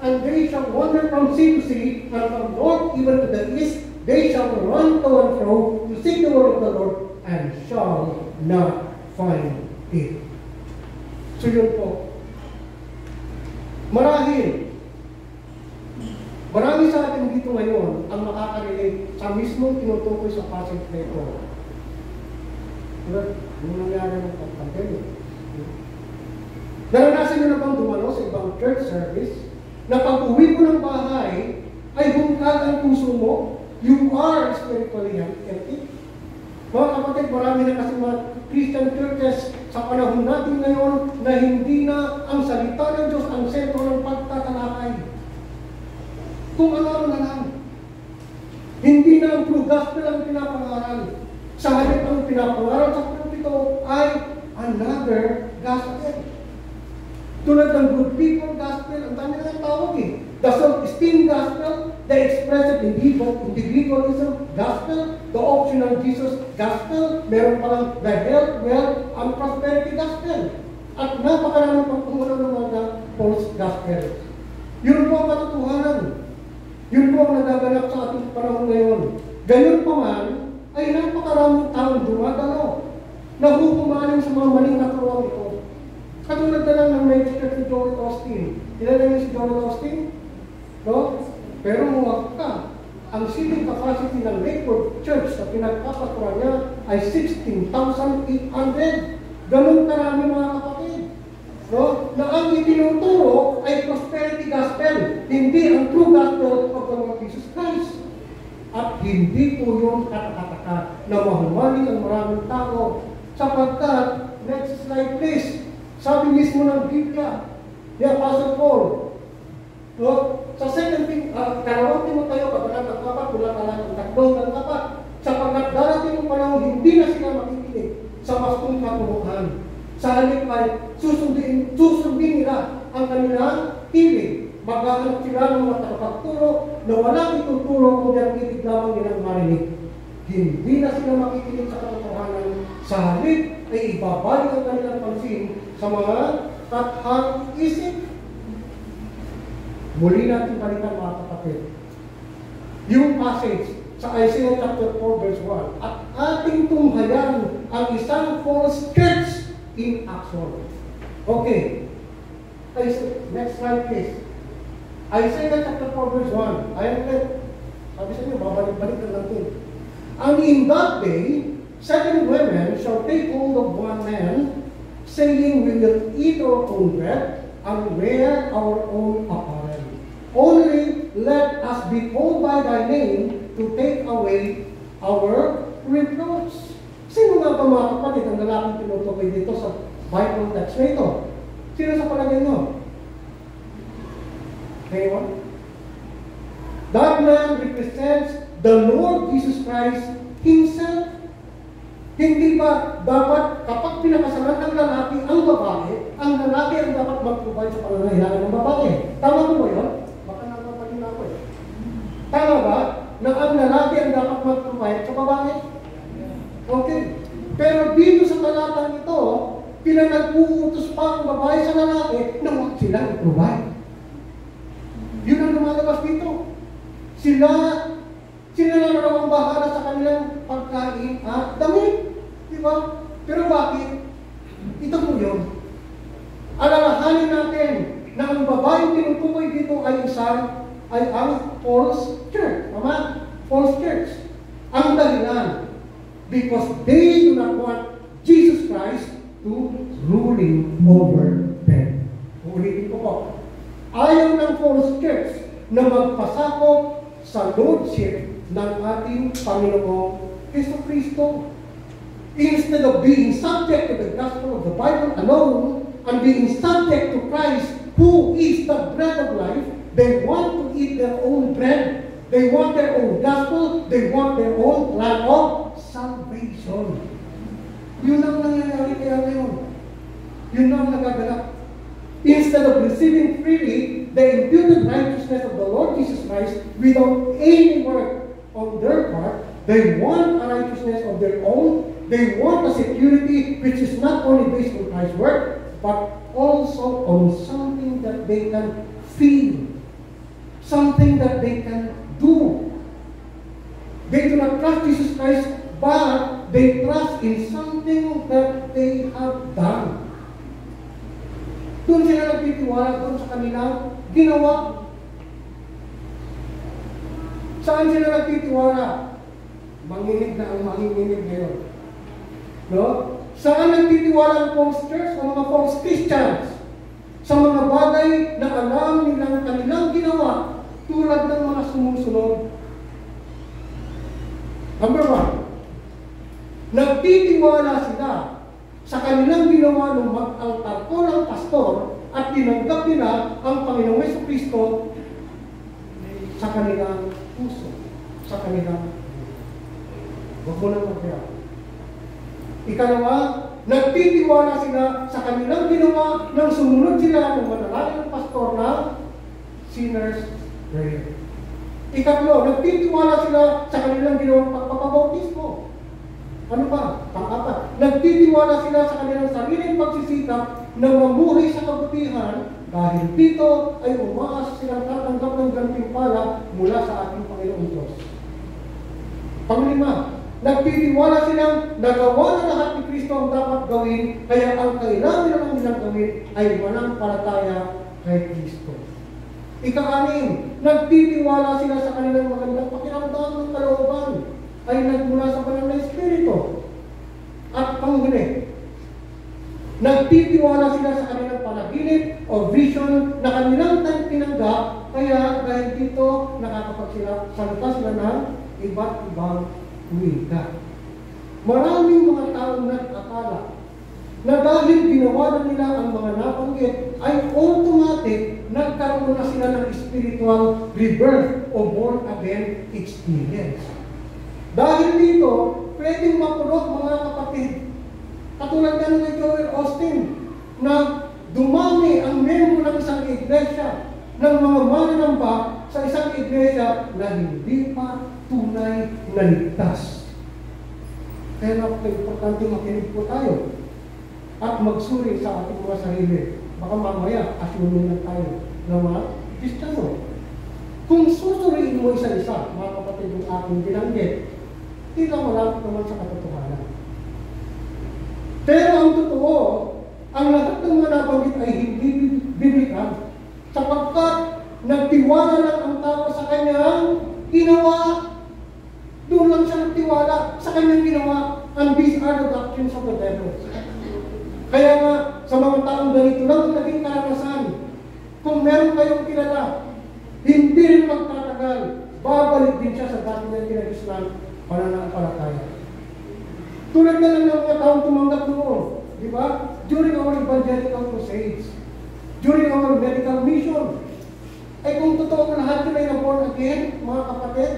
Speaker 2: And they shall wander from sea to sea, and from north even to the east, they shall run to and fro to seek the word of the Lord, and shall not find it. So yun po. Marahil, marami sa atin dito ngayon ang makaka-relate sa mismong tinutukoy sa passage na ito. Ano nangyari ng pandemic? Naranasan nyo na bang dumalo sa ibang church service na pag-uwi mo ng bahay ay bungkag ang puso mo? You are spiritually empty. Mga kapatid, marami na kasi mga Christian churches sa panahon natin ngayon na hindi na ang salita ng Diyos ang sentro ng pagtatalakay. Kung ano na lang. Hindi na ang true gospel ang pinapangaral. Sa halip ang pinapangaral sa pulpito ay another gospel. Tulad ng good people gospel, ang dami na tawag eh. The self-esteem gospel, the expressive individualism gospel, the optional Jesus gospel, meron palang the health, wealth, and prosperity gospel. At napakaraming pagkumulang ng mga false gospel. Yun po ang katotohanan. Yun po ang nagaganap sa ating panahon ngayon. Gayon pa man, ay napakaraming taong dumadalo na hukumanin sa mga maling katuruan ito. Katulad na lang ng may church ni Joel Austin. Kilala niyo si Joel Austin? No? Pero muwag ka. Ang seating capacity ng Lakewood Church na pinagpapaturan niya ay 16,800. Ganun karami mga kapatid. No? Na ang itinuturo ay prosperity gospel, hindi ang true gospel of the Lord Jesus Christ. At hindi po yung katakataka na mahumaling ang maraming tao. Sapagkat, next slide please, sabi mismo ng Biblia, ni Apostle Paul, no? Sa 2 Timoteo, kabanatang 4, talatang 3 ng 4, sapagkat darating ang panahon, hindi na sila makikinig sa wastong katuruan. Sa halip ay susundin nila ang kanilang hilig. Maghahanap sila ng mga tagapagturo na walang ituturo kung ang ibig lamang nilang marinig. Hindi na sila makikinig sa katotohanan. Sa halip ay ibabalik ang kanilang pansin sa mga tathang isip. Muli natin balikan mga kapatid. Yung passage sa Isaiah chapter 4 verse 1, at ating tunghayan ang isang false church in action. Okay. Next slide please. Isaiah chapter 4 verse 1. Ayan ulit. Sabi sa inyo, babalik-balikan natin. And in that day, 7 women shall take hold of one man, saying, we will eat our own bread and wear our own apparel. Only let us be called by thy name to take away our reproach. Sino nga ba mga kapatid ang lalaking tinutukoy dito sa Bible text na ito? Sino sa palagay nyo? Anyone? That man represents the Lord Jesus Christ Himself. Hindi ba dapat kapag pinakasalan ng lalaki ang lalaki ang dapat mag-provide sa pangangailangan ng babae? Tama mo ba yun? Baka nakapagin ako eh. Tama ba na ang lalaki ang dapat mag-provide sa babae? Okay. Pero dito sa talatang ito, pinag-uutos pa ang babae sa lalaki na huwag silang i-provide. Yun ang lumalabas dito. Sila na raw ang bahala sa kanilang pagkain at damit. Diba? Pero bakit? Ito po yun. Alalahanin natin na ang babaeng tinutukoy dito ay ang false church. Tama? False church. Ang dahilan, because they do not want Jesus Christ to ruling over them. Uulitin ko po. Ayaw ng false church na magpasakop sa lordship ng ating Panginoong Jesucristo. Instead of being subject to the gospel of the Bible alone and being subject to Christ, who is the bread of life, they want to eat their own bread. They want their own gospel. They want their own plan of salvation. Yun ang nangyayari kaya ngayon. Yun ang nagaganap. Instead of receiving freely the imputed righteousness of the Lord Jesus Christ without any work on their part, they want a righteousness of their own. They want a security which is not only based on Christ's work, but also on something that they can feel. something that they can do. They do not trust Jesus Christ, but they trust in something that they have done. Doon sila nagtitiwala doon sa kanilang ginawa. Saan sila nagtitiwala? Manginig na ang manginginig ngayon. No? Saan nagtitiwala ang false church o mga false Christians? Sa mga bagay na alam nilang kanilang ginawa tulad ng mga sumusunod. Number 1, nagtitiwala sila sa kanilang ginawa nung mag-altar ko ng pastor at tinanggap nila ang Panginoong Jesucristo sa kanilang puso, sa kanilang huwag mo nang magbiyak. Ikalawa, nagtitiwala sila sa kanilang ginawa nang sumunod sila ng manalangin ng pastor na sinner's prayer. Ikatlo, nagtitiwala sila sa kanilang ginawang pagpapabautismo. Ano pa? Pang-apat, nagtitiwala sila sa kanilang sariling pagsisikap na mamuhay sa kabutihan dahil dito ay umaas silang tatanggap ng gantimpala mula sa ating Panginoong Diyos. Panglima, nagtitiwala silang nagawa na lahat ni Kristo ang dapat gawin, kaya ang kailangan lang nilang gawin ay manampalataya kay Kristo. Ika-anim, nagtitiwala sila sa kanilang magandang pakiramdam ng kalooban ay nagmula sa banal na Espiritu. At panghuli, nagtitiwala sila sa kanilang panaginip o vision na kanilang tinanggap, kaya dahil dito nakakapagsalita sila ng iba't ibang wika. Maraming mga taong nag-akala na dahil ginawa na nila ang mga nabanggit ay automatic nagkaroon na sila ng spiritual rebirth o born again experience. Dahil dito, pwedeng mapulot mga kapatid. Katulad yan kay Joel Austin na dumami ang membro ng isang iglesia ng mga mananamba sa isang iglesia na hindi pa tunay na ligtas. Kaya napaka-importante makinig po tayo at magsuri sa ating mga sarili. Baka mamaya, asyunin na tayo ng mga Kristiyano. Kung susuriin mo isa-isa, mga kapatid yung aking binanggit, hindi lang malapit naman sa katotohanan. Pero ang totoo, ang lahat ng mga nabanggit ay hindi biblikal, sapagkat nagtiwala lang ang tao sa kanyang ginawa. Doon lang siya nagtiwala sa kanyang ginawa. And these are the doctrines of the devil. Kaya nga, sa mga taong ganito lang naging karanasan. Kung meron kayong kilala, hindi rin magtatagal, babalik din siya sa dati ng kinag-Islam pananampalataya. Tulad na lang ng mga taong tumanggap noon, di ba? During our evangelical crusades, during our medical mission, ay kung totoo na lahat nila ay born again, mga kapatid,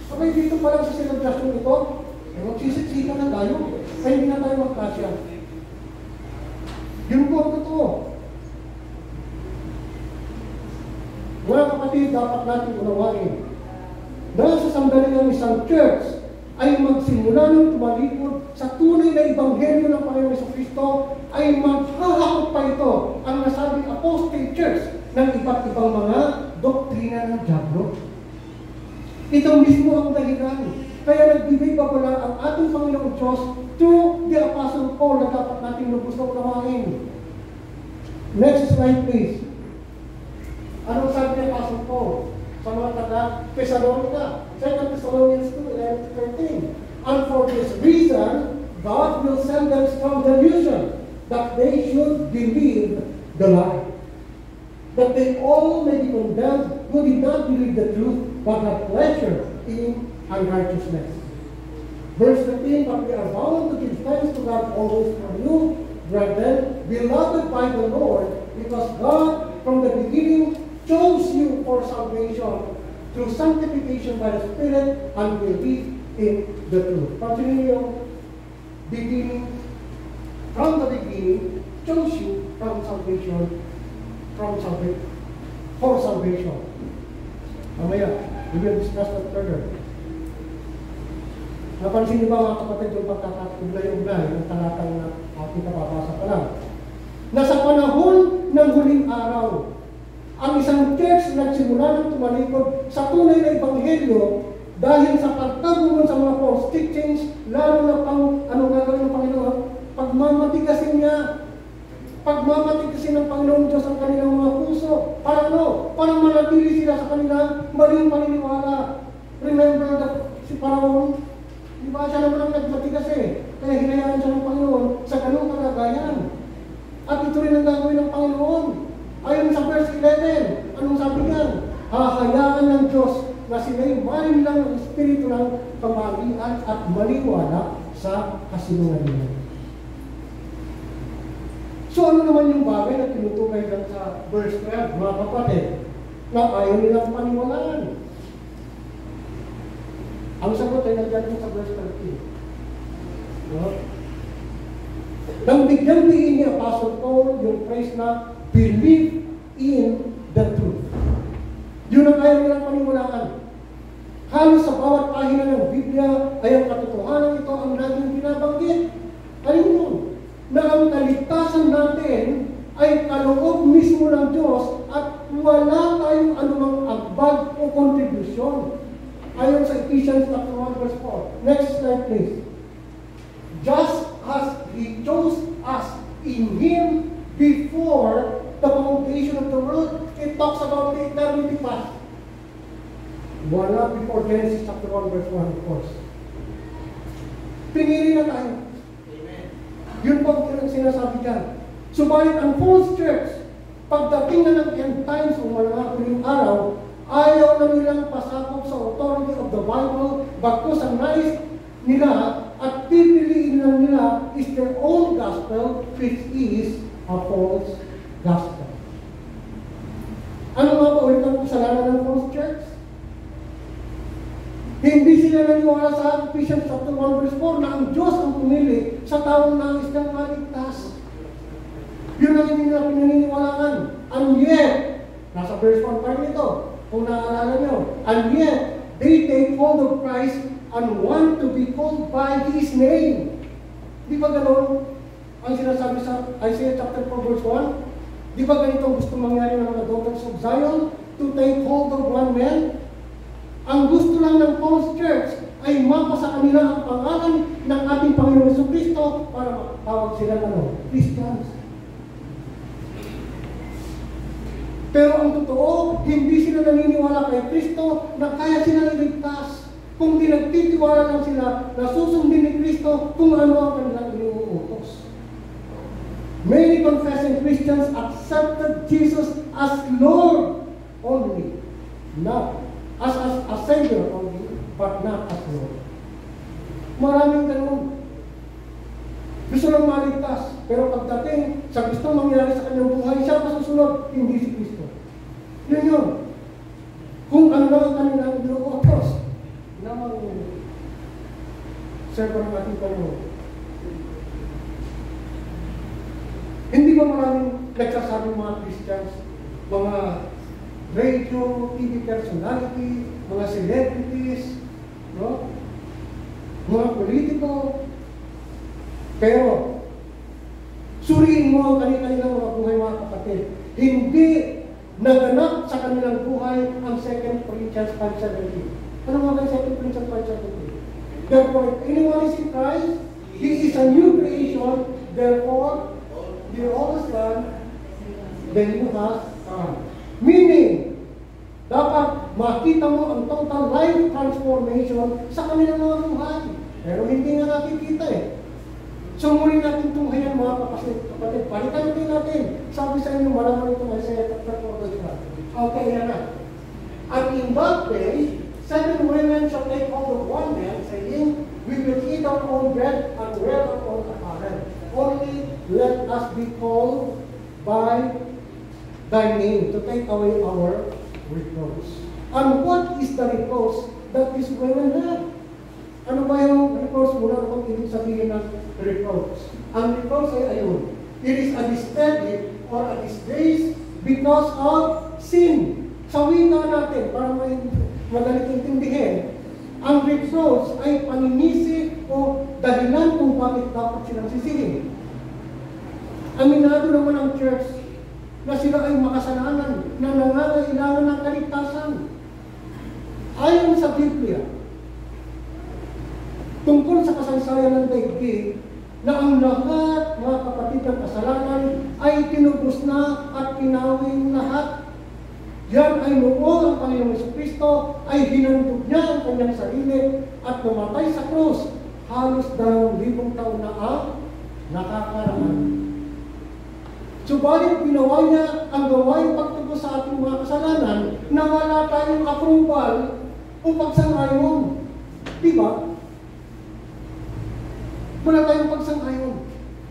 Speaker 2: sabay dito pa lang sa celebration ito, ay magsisiksika na tayo, ay hindi na tayo magkasya. Yun po ang totoo. Mga kapatid, dapat natin unawain na sa sandaling isang church ay magsimula ng tumalikod sa tunay na ebanghelyo ng Panginoong Jesucristo, ay maghahakot pa ito ang nasabing apostate church ng iba't ibang mga doktrina ng diablo. Ito mismo ang dahilan. Kaya nagbibigay pa pala ang ating Panginoong Diyos through the Apostle Paul na dapat natin lubos na unawain. Next slide please. Anong sabi ni Apostle Paul sa mga taga-Thessalonica? 2 Thessalonians 2:11-13. And for this reason, God will send them strong delusion that they should believe the lie, that they all may be condemned who did not believe the truth, but have pleasure in unrighteousness. Verse 15, but we are bound to give thanks to God always for you, brethren, beloved by the Lord, because God from the beginning chose you for salvation through sanctification by the Spirit and belief in the truth. Continue, beginning, from the beginning, chose you from salvation, for salvation. Mamaya, we will discuss that further. Napansin niyo ba mga kapatid yung pagkakatuglay-uglay ng talatang na ating kapapasa pa lang? Na sa panahon ng huling araw, ang isang church na nagsimula ng tumalikod sa tunay na ebanghelyo dahil sa pagtagunan sa mga false teachings, lalo na ano gagawin ng Panginoon? Pagmamatigasin niya. Pagmamatigasin ng Panginoon Diyos ang kanilang mga puso. Para ano? Para manatili sila sa kanilang maling paniniwala. Remember si Paraon? Di ba siya naman ang nagmatigas eh? Kaya hinayaan siya ng Panginoon sa ganung kalagayan. At ito rin ang gagawin ng Panginoon. Ayon sa verse 11, anong sabi niya? Hahayaan ng Diyos na sila'y marin lang ng espiritu ng kamalian at maniwala sa kasinungalingan. So ano naman yung bagay na tinutukoy lang sa verse 12, mga kapatid, na ayaw nilang paniwalaan? Ang sagot ay nandiyan sa verse 13. No? Nang bigyan diin ni Apostle Paul yung phrase na believe in the truth. Yun ang ayaw nilang paniwalaan. Halos sa bawat pahina ng Biblia ay ang katotohanan ito ang laging binabanggit. Ayun yun, na ang kaligtasan natin ay kaloob mismo ng Diyos at wala tayong anumang agbag o kontribusyon. Ayon sa Ephesians 1 verse 4. Next slide please. Just as He chose us in Him before the foundation of the world, it talks about the eternity past. Wala before Genesis chapter 1 verse 1 of course. Pinili na tayo.
Speaker 3: Amen.
Speaker 2: Yun po ang sinasabi dyan. Subalit ang false church, pagdating na ng end times o mga huling araw, ayaw na nilang pasakop sa authority of the Bible, bagkus ang nais nila at pipiliin lang nila is their own gospel, which is a false gospel. Ano nga ba ulit ang kasalanan ng false church? Hindi sila naniwala sa Ephesians chapter 1 verse 4 na ang Diyos ang pumili sa taong nais ng maligtas. Yun ang hindi nila pinaniniwalaan. And yet, nasa verse 1 pa rin ito, kung naaalala nyo, and yet, they take hold of Christ and want to be called by His name. Di ba ganoon ang sinasabi sa Isaiah chapter 4 verse 1? Di ba ganito gusto mangyari ng mga daughters of Zion? To take hold of one man? Ang gusto lang ng false church ay mapasa kanila ang pangalan ng ating Panginoon Jesucristo para makatawag sila ng Christians. Pero ang totoo, hindi sila naniniwala kay Kristo na kaya sila iligtas. Kung pinagtitiwala lang sila na susundin ni Kristo kung ano ang kanilang iniuutos. Many confessing Christians accepted Jesus as Lord only, not as a Savior only, but not as Lord. Maraming ganun. Gusto lang maligtas, pero pagdating sa gustong mangyari sa kanyang buhay, siya masusunod, hindi si Kristo. Yun yun. Kung ano lang ang kanilang inuutos, namang server ng ating Panginoon. Hindi ba maraming nagsasabi mga Christians, mga radio, TV personality, mga celebrities, no? Mga politiko. Pero, suriin mo ang kanilang mga buhay, mga kapatid. Hindi naganap sa kanilang buhay ang 2 Corinthians 5:17. Ano mga 2 Corinthians 5:17? Therefore, if anyone is in Christ, he is a new creation. Therefore, the old is gone, the new has come. Meaning, dapat makita mo ang total life transformation sa kanilang mga buhay. Pero hindi nga nakikita eh. So muli natin tunghayan mga kapatid. Palitan natin. Sabi sa inyo, malaman itong Isaiah chapter 4 verse 1. Okay, yan na. And in that day, 7 women shall take hold of one man, saying, we will eat our own bread and wear our own apparel. Only let us be called by thy name to take away our reproach. And what is the reproach that these women have? Ano ba yung reproach? Muna akong ibig sabihin ng reproach. Ang reproach ay ayun. It is a discredit or a disgrace because of sin. Sa wika natin, para madalit intindihin, ang reproach ay paninisi o dahilan kung bakit dapat silang sisihin. Aminado naman ang church na sila ay makasalanan, na nangangailangan ng kaligtasan. Ayon sa Biblia, tungkol sa kasaysayan ng daigdig, na ang lahat, mga kapatid, ng kasalanan ay tinubos na at pinawin lahat. Yan ay noong ang Panginoong Jesucristo ay hinandog niya ang kanyang sarili at pumatay sa krus. Halos 2,000 taon na ang nakakaraan. Subalit ginawa niya ang gawaing pagtubos sa ating mga kasalanan na wala tayong approval o pagsang-ayon. Diba? Wala tayong pagsang-ayon.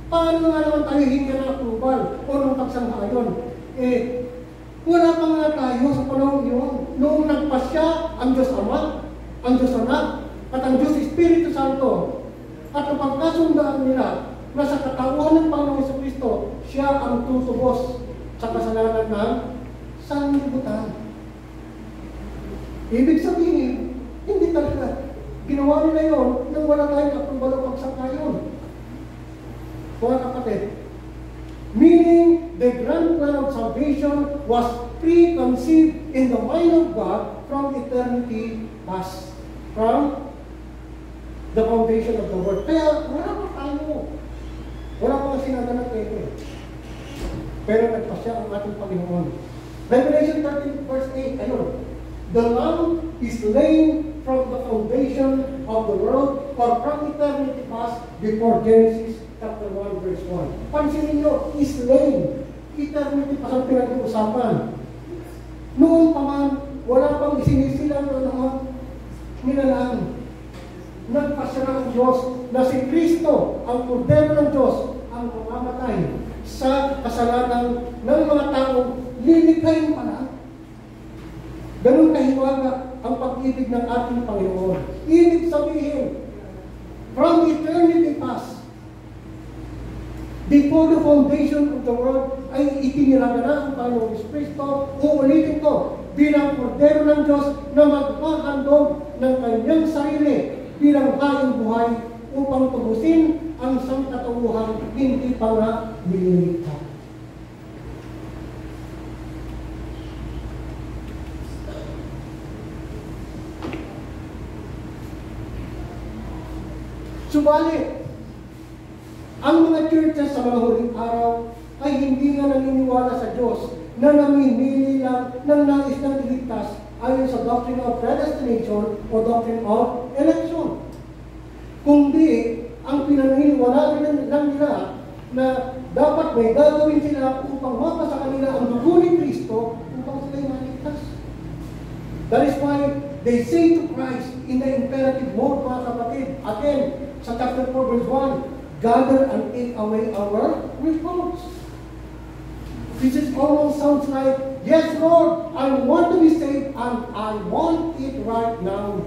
Speaker 2: Paano nga naman tayo hingi ng approval o ng pagsang-ayon? Wala pa nga tayo sa panahon yun. Noong nagpasya ang Diyos Ama, ang Diyos Anak, at ang Diyos Espiritu Santo, at ang pagkasundaan nila na sa katawan ng Panginoong Jesucristo, siya ang tutubos sa kasalanan ng sanlibutan. Ibig sabihin, hindi talaga ginawa nila yun nang wala tayong approval o pagsang-ayon. Mga kapatid, meaning the grand plan of salvation was preconceived in the mind of God from eternity past, from the foundation of the world. Kaya wala pa tayo. Wala pa sinaganap kayo. Pero nagpasya ang ating Panginoon. Revelation 13 verse 8, ayun. The Lamb is slain from the foundation of the world or from eternity past before Genesis chapter 1 verse 1. Pansinin nyo, is slain. Eternity past ang pinag-uusapan. Noon pa man, wala pang isinisilang na mga nilalang. Nagpasya ng Diyos na si Kristo, ang Kordero ng Diyos, ang mamamatay sa kasalanan ng mga taong lilikhayin pala. Ganun kahiwaga ang pag-ibig ng ating Panginoon. Ibig sabihin, from eternity past, before the foundation of the world, ay itiniraga na ang Panginoong Kristo. Uulitin ko, bilang Kordero ng Diyos na magpahandog ng kanyang sarili bilang hayang buhay upang tubusin ang sangkatauhan hindi pa nga nililikha. Subalit, ang mga churches sa mga huling araw ay hindi nga naniniwala sa Diyos na namimili lang ng nais ng iligtas ayon sa doctrine of predestination o doctrine of election. Kundi, ang pinaniniwala lang nila na dapat may gagawin sila upang mapa sa kanila ang dugo ni Kristo upang sila'y maligtas. That is why they say to Christ in the imperative mode, mga kapatid, again, sa chapter 4 verse 1, gather and take away our reproach. This is almost sounds like, yes Lord, I want to be saved and I want it right now.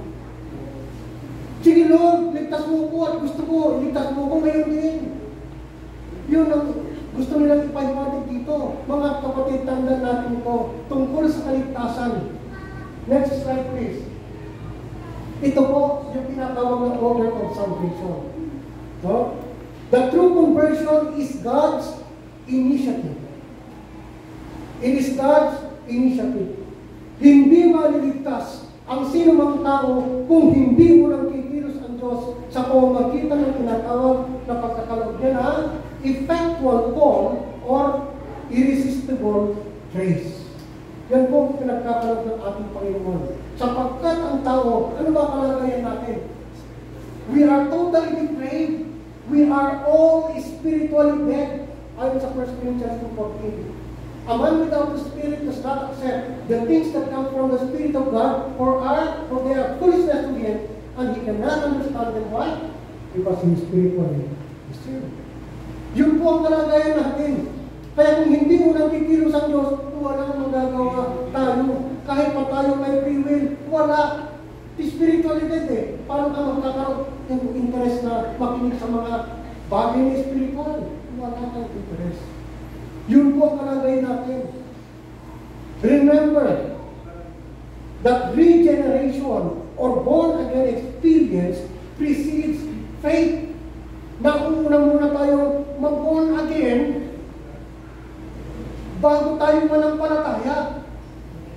Speaker 2: Sige Lord, ligtas mo ko at gusto ko, ligtas mo ko ngayon din. Yun ang gusto nilang ipahiwatig dito. Mga kapatid, tandaan natin ito tungkol sa kaligtasan. Next slide please. Ito po yung tinatawag na order of salvation. No? The true conversion is God's initiative. It is God's initiative. Hindi maliligtas ang sino mang tao kung hindi mo lang kikilos ang Diyos sa pamamagitan ng tinatawag na pagkakaloob niya na effectual call or irresistible grace. Yan po ang pinagkakaloob ng ating Panginoon. Sapagkat ang tao, ano ba kalagayan natin? We are totally depraved. We are all spiritually dead. Ayon sa 1 Corinthians 2:14. A man without the Spirit does not accept the things that come from the Spirit of God, for they are foolishness to him, and he cannot understand them. Why? Because he is spiritually discerned. Yun po ang kalagayan natin. Kaya kung hindi mo nang kikilos ang Diyos, walang magagawa tayo. Kahit pa tayo may free will, wala. Spiritually dead eh. Paano ka magkakaroon ng interest na makinig sa mga bagay na spiritual? Wala kang interest. Yun po ang kalagayan natin. Remember that regeneration or born-again experience precedes faith. Na unang muna tayo mag-born again bago tayo tayo manampalataya.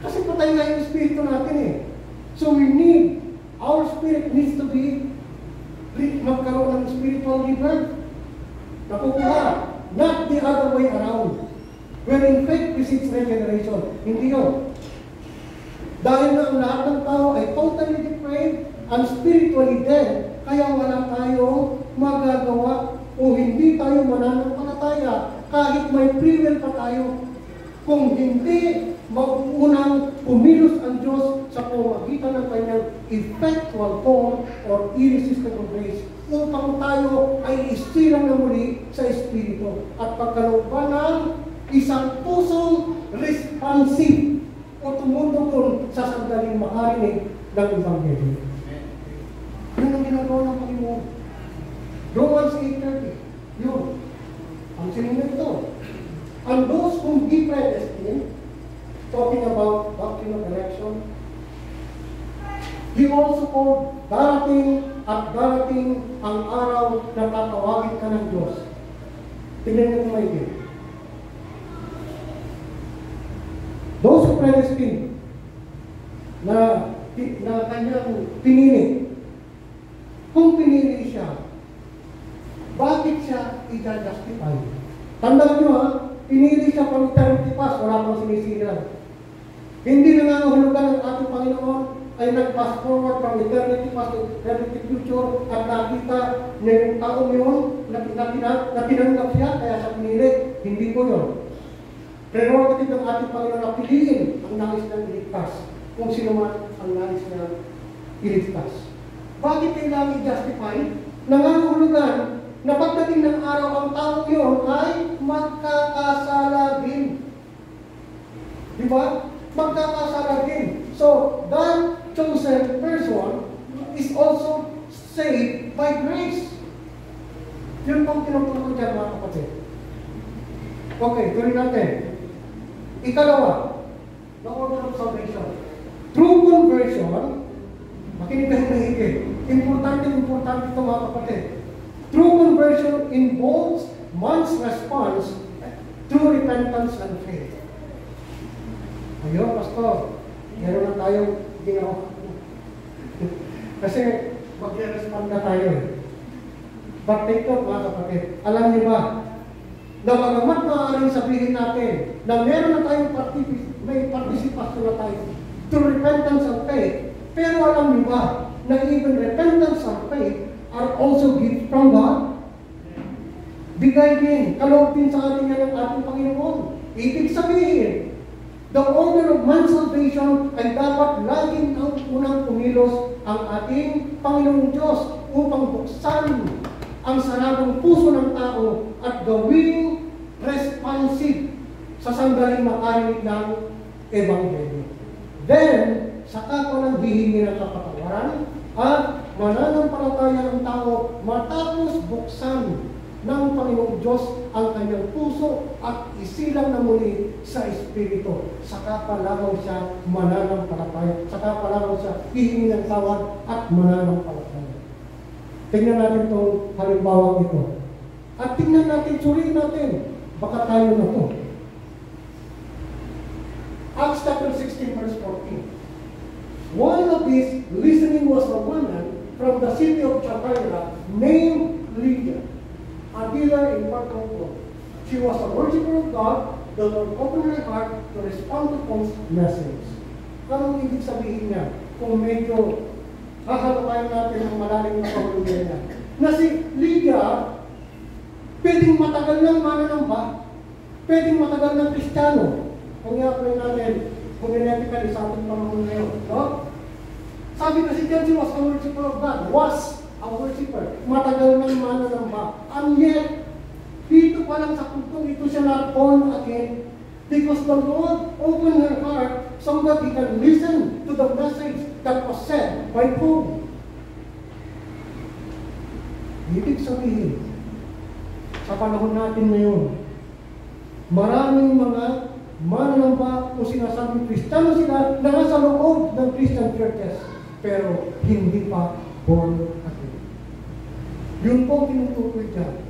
Speaker 2: Kasi patay nga yung espiritu natin eh. So we need, our spirit needs to be, magkaroon ng spiritual rebirth. Nakukuha. Not the other way around. Wherein faith precedes regeneration. Hindi yun. Dahil na ang lahat ng tao ay totally depraved and spiritually dead, kaya wala tayong magagawa o hindi tayo mananampalataya kahit may free will pa tayo. Kung hindi mag-unang pumilos ang Diyos sa pamamagitan ng kanyang effectual form or irresistible grace upang tayo ay isilang na muli sa Espiritu at pagkalooban ng isang pusong responsive o tumutulong sa sandaling makarinig ng Ebanghelyo. Yun ang ginagawa ng Panginoon. Romans 8:30. Yun. Ang sinunod ito. And those whom He predestined, talking about doctrine of election, He also called darating at darating ang araw na tatawagin ka ng Diyos. Tingnan niyo kung maigit. Those who predestined na kanyang pinili. Kung pinili siya, bakit siya i-justify? Tandaan nyo ha, pinili siya from eternity past, wala pang sinisinan. Hindi nangangahulugan ng ating Panginoon ay nag-pass forward from eternity past to eternity future at nakita niya yung taong yun na tinanggap siya, kaya siya pinili. Hindi ko yun. Prerogative ng ating Panginoon na piliin ang nais niyang iligtas kung sino man ang nais niyang iligtas. Bakit kailangan i-justify? Nangangahulugan na pagdating ng araw ang taong yun ay magkakasala din. Di ba? Magkakasala din. So, that chosen person is also saved by grace. Yun pong tinutulong dyan mga kapatid. Okay, tuloy natin. Ikalawa, the order of salvation. True conversion, makinig kayo mahigit. Importante ito mga kapatid. True conversion involves man's response to repentance and faith. Ayun, Pastor, meron na tayong ginawa. Kasi mag-respond na tayo eh. But take note mga kapatid, alam niyo ba, na magamat maaaring sabihin natin na meron na tayong may participation na tayo to repentance and faith, pero alam niyo ba na even repentance and faith are also gifts from God? Bigay din, kaloob din sa ating yan ng ating Panginoon. Ibig sabihin, the order of man's salvation ay dapat laging ang unang pumilos ang ating Panginoong Diyos upang buksan ang saradong puso ng tao at gawing responsive sa sandaling makarinig ng Ebanghelyo. Then, saka ko nang hihingi ng kapatawaran at mananampalataya ang tao matapos buksan ng Panginoong Diyos ang kanyang puso at isilang na muli sa Espiritu. Saka pa lamang siya mananampalataya. Saka pa lamang siya hihingi ng tawad at mananampalataya. Tingnan natin itong halimbawa ito. At tingnan natin, suriin natin. Baka tayo na ito. Acts chapter 16 verse 14. One of these listening was a woman from the city of Thyatira named Lydia, a dealer in purple cloth. She was a worshiper of God. The Lord opened her heart to respond to Paul's message. Anong ibig sabihin niya? Kung medyo hahalukayan natin ang malalim na pahulugan niya. Na si Lydia, pwedeng matagal ng mananamba, pwedeng matagal ng Kristiyano. Kung i-apply natin, kung inetikali sa ating panahon ngayon. No? Sabi kasi dyan, she was a worshiper of God. Was a worshiper. Matagal ng mananamba. And yet, dito pa lang sa puntong ito siya na born again because the Lord opened her heart so that he can listen to the message that was said by Paul. Ibig sabihin, sa panahon natin ngayon, maraming mga mananamba o sinasabing Kristiyano sila na nasa loob ng Christian churches pero hindi pa born again. Yun po tinutukoy dyan.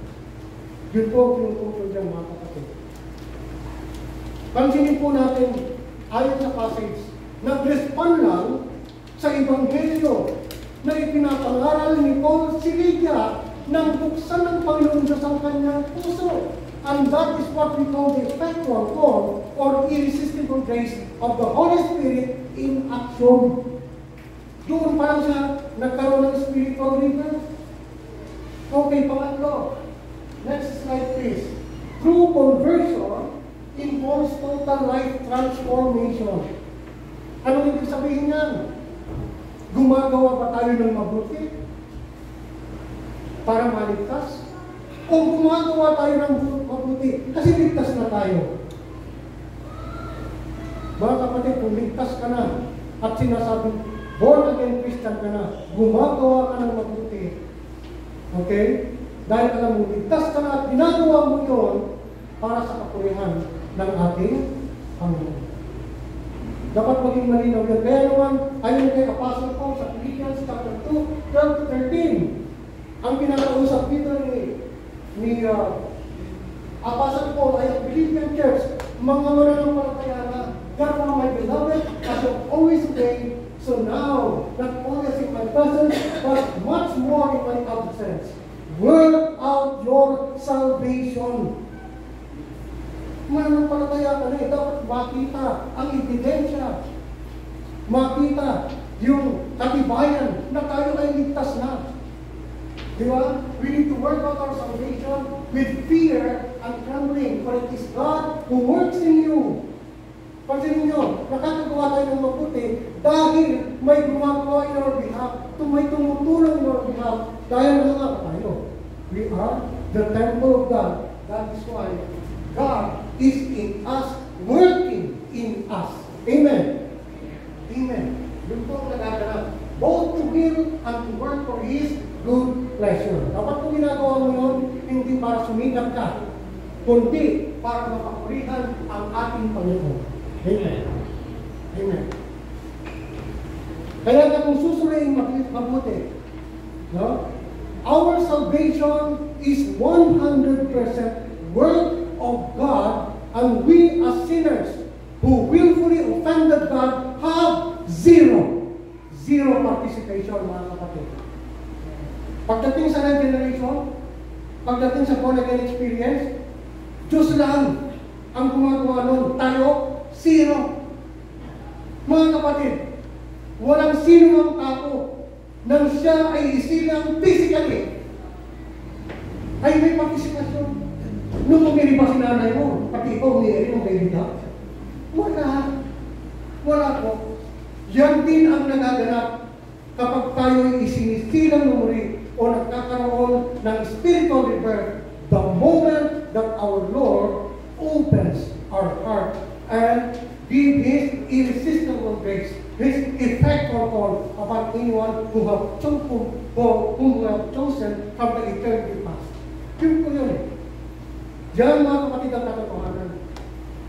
Speaker 2: Yun po tinutukoy dyan mga kapatid. Pansinin po natin, ayon sa passage, nag-respond lang sa Ebanghelyo na ipinapangaral ni Paul si Lydia nang buksan ng Panginoon Diyos ang kanyang puso. And that is what we call the effectual call or irresistible grace of the Holy Spirit in action. Doon pa lang siya nagkaroon ng spiritual rebirth. Okay, pangatlo. Next slide please. True conversion involves total life transformation. Anong ibig sabihin yan? Gumagawa ba tayo ng mabuti para maligtas? O gumagawa tayo ng mabuti kasi ligtas na tayo? Mga kapatid, kung ligtas ka na at sinasabing born again Christian ka na, gumagawa ka ng mabuti. Okay? Dahil alam mo, ligtas ka na at ginagawa mo yun para sa kapurihan ng ating Panginoon. Dapat maging malinaw yan. Kaya naman, ayon kay Apostle Paul sa Philippians chapter 2, 12-13, ang pinakausap dito ni Apostle Paul ay ang Philippian church, mga mananampalataya na, therefore, my beloved, as you always obey, so now, not only as in my presence, but much more in my absence, work out your salvation. Mananampalataya ka na dapat makita ang ebidensya, makita yung katibayan na tayo ay ligtas na. Di ba? We need to work out our salvation with fear and trembling, for it is God who works in you. Pansinin nyo, nakakagawa tayo ng mabuti dahil may gumagawa in our behalf, may tumutulong in our behalf, dahil nakaka tayo. We are the temple of God. That is why God is in us, working in us. Amen. Amen. Yun po ang nagaganap. Both to will and to work for His good pleasure. Dapat kung ginagawa mo yun, hindi para sumigap ka, kundi para mapapurihan ang ating Panginoon. Amen. Amen. Kaya na kung susuriin mabuti, no? Our salvation is 100% work of God, and we as sinners who willfully offended God have zero participation, mga kapatid. Pagdating sa regeneration, pagdating sa born again experience, Diyos lang ang gumagawa nun. Tayo, zero. Mga kapatid, walang sino ang tao nang siya ay isilang physically ay may participation. Nung umiri pa si nanay mo, pati ikaw umiri mo, baby ka? Wala po. Yan din ang nagaganap kapag tayo ay isinisilang lumuri o nagkakaroon ng spiritual rebirth the moment that our Lord opens our heart and give His irresistible grace, His effectual call upon anyone who have chosen from the eternity past. Yun po yun. Diyan mga kapatid ang katotohanan.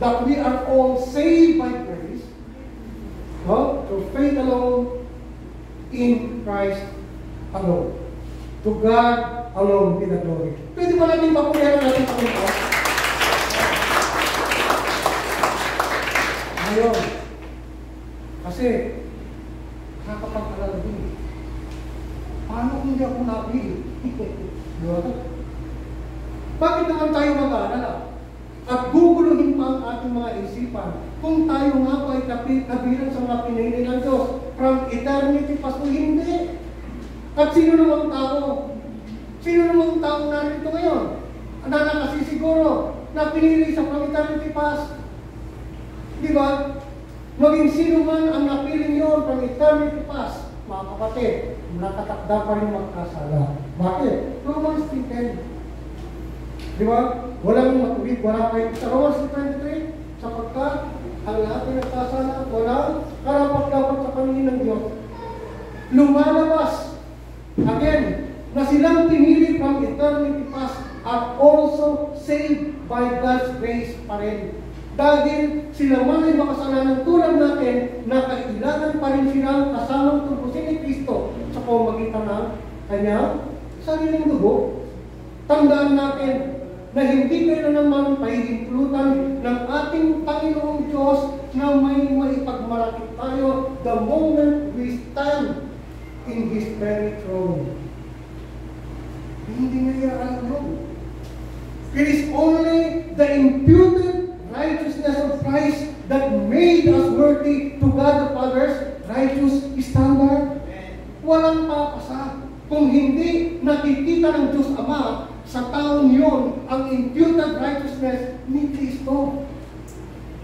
Speaker 2: That we are all saved by grace, through faith alone, in Christ alone. To God alone be the glory. Pwede ba natin papurihan natin sa mga? Ngayon, kasi nakapag-alala din. Paano kung hindi ako napili? Di ba? Bakit naman tayo mag-aalala? At guguluhin pa ang ating mga isipan kung tayo nga po ay kabilang sa mga pinili ng Diyos from eternity past to hindi. At sino namang tao? Sino namang tao narito ngayon? Na nakasisiguro na pinili sa from eternity past? Di ba? Maging sino man ang napiling yun from eternity past, mga kapatid, nakatakda pa rin magkasala. Bakit? Romans 3:10. Di ba? Walang matuwid, wala kayo. Sa Romans 23, sapagkat ang lahat ay nagkasala, walang karapat-dapat sa paningin ng Diyos. Lumalabas, again, na silang pinili from eternity past are also saved by God's grace pa rin. Dahil sila man ay makasalanan tulad natin, na kailangan pa rin silang kasamang tubusin ni Kristo sa pamamagitan ng kanyang sariling dugo. Tandaan natin, na hindi kayo naman pahihimplutan ng ating Panginoong Diyos na may maipagmalaki tayo the moment we stand in His very throne. Hindi niya alam. It is only the imputed righteousness of Christ that made us worthy to God the Father's righteous standard. Walang papasa. Kung hindi nakikita ng Diyos Ama sa taong yun ang imputed righteousness ni Kristo.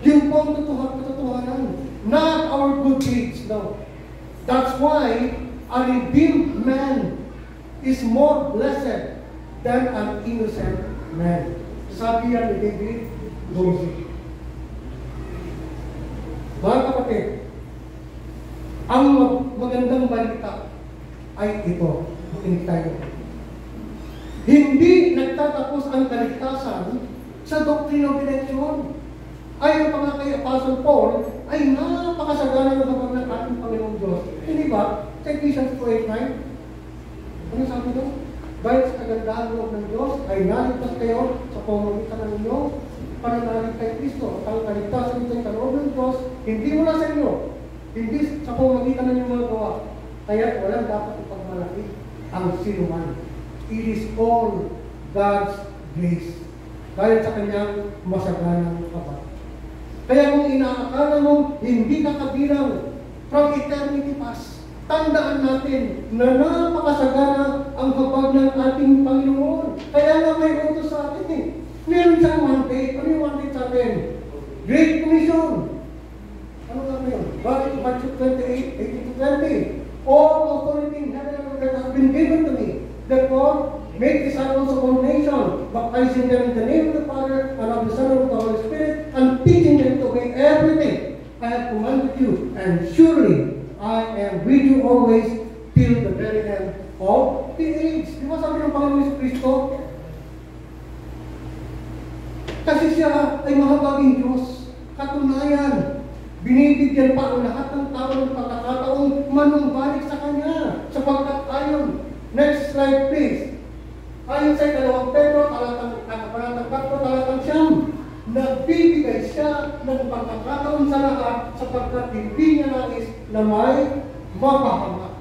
Speaker 2: Yun po ang katotohanan. Not our good deeds, no. That's why a redeemed man is more blessed than an innocent man. Sabi yan ni David Gossi. Mga kapatid, ang magandang balita ay ito. Makinig tayo. Hindi nagtatapos ang kaligtasan sa doctrine of election. Ayon pa nga kay Apostle Paul, ay napakasagana ng kapag ng ating Panginoong Diyos. Hindi ba? Sa Ephesians 2:8-9. Ano sabi doon? Dahil sa kagandahan loob ng Diyos, ay naligtas kayo sa pamamagitan ng inyong pananalig kay Kristo. At ang kaligtasan ito ay kaloob ng Diyos, hindi mula sa inyo, hindi sa pamamagitan ng inyong mga gawa. Kaya walang dapat ipagmalaki ang sinuman. It is all God's grace. Dahil sa kanyang masaganang kapal. Kaya kung inaakala mo, hindi ka kabilang from eternity past, tandaan natin na napakasagana ang habag ng ating Panginoon. Kaya nga may utos sa atin eh. Meron siyang mandate. Ano yung mandate sa atin? Great Commission. Ano nga yun? Matthew 28:18-20. All authority in heaven and earth has been given to me. Therefore, make disciples of all nations, baptizing them in the name of the Father and of the Son and of the Holy Spirit, and teaching them to obey everything I have commanded you. And surely I am with you always till the very end of the age. Di ba sabi ng Panginoon Kristo? Kasi siya ay mahabaging Diyos. Katunayan, binibigyan pa ang lahat ng tao ng pagkakataong manumbalik sa Kanya. Sapagkat ayon, next slide please. Ayon sa 2 Pedro, talatang 4, talatang 9, nagbibigay siya ng pagkakataon sa lahat sapagkat hindi niya nais na may mapahama.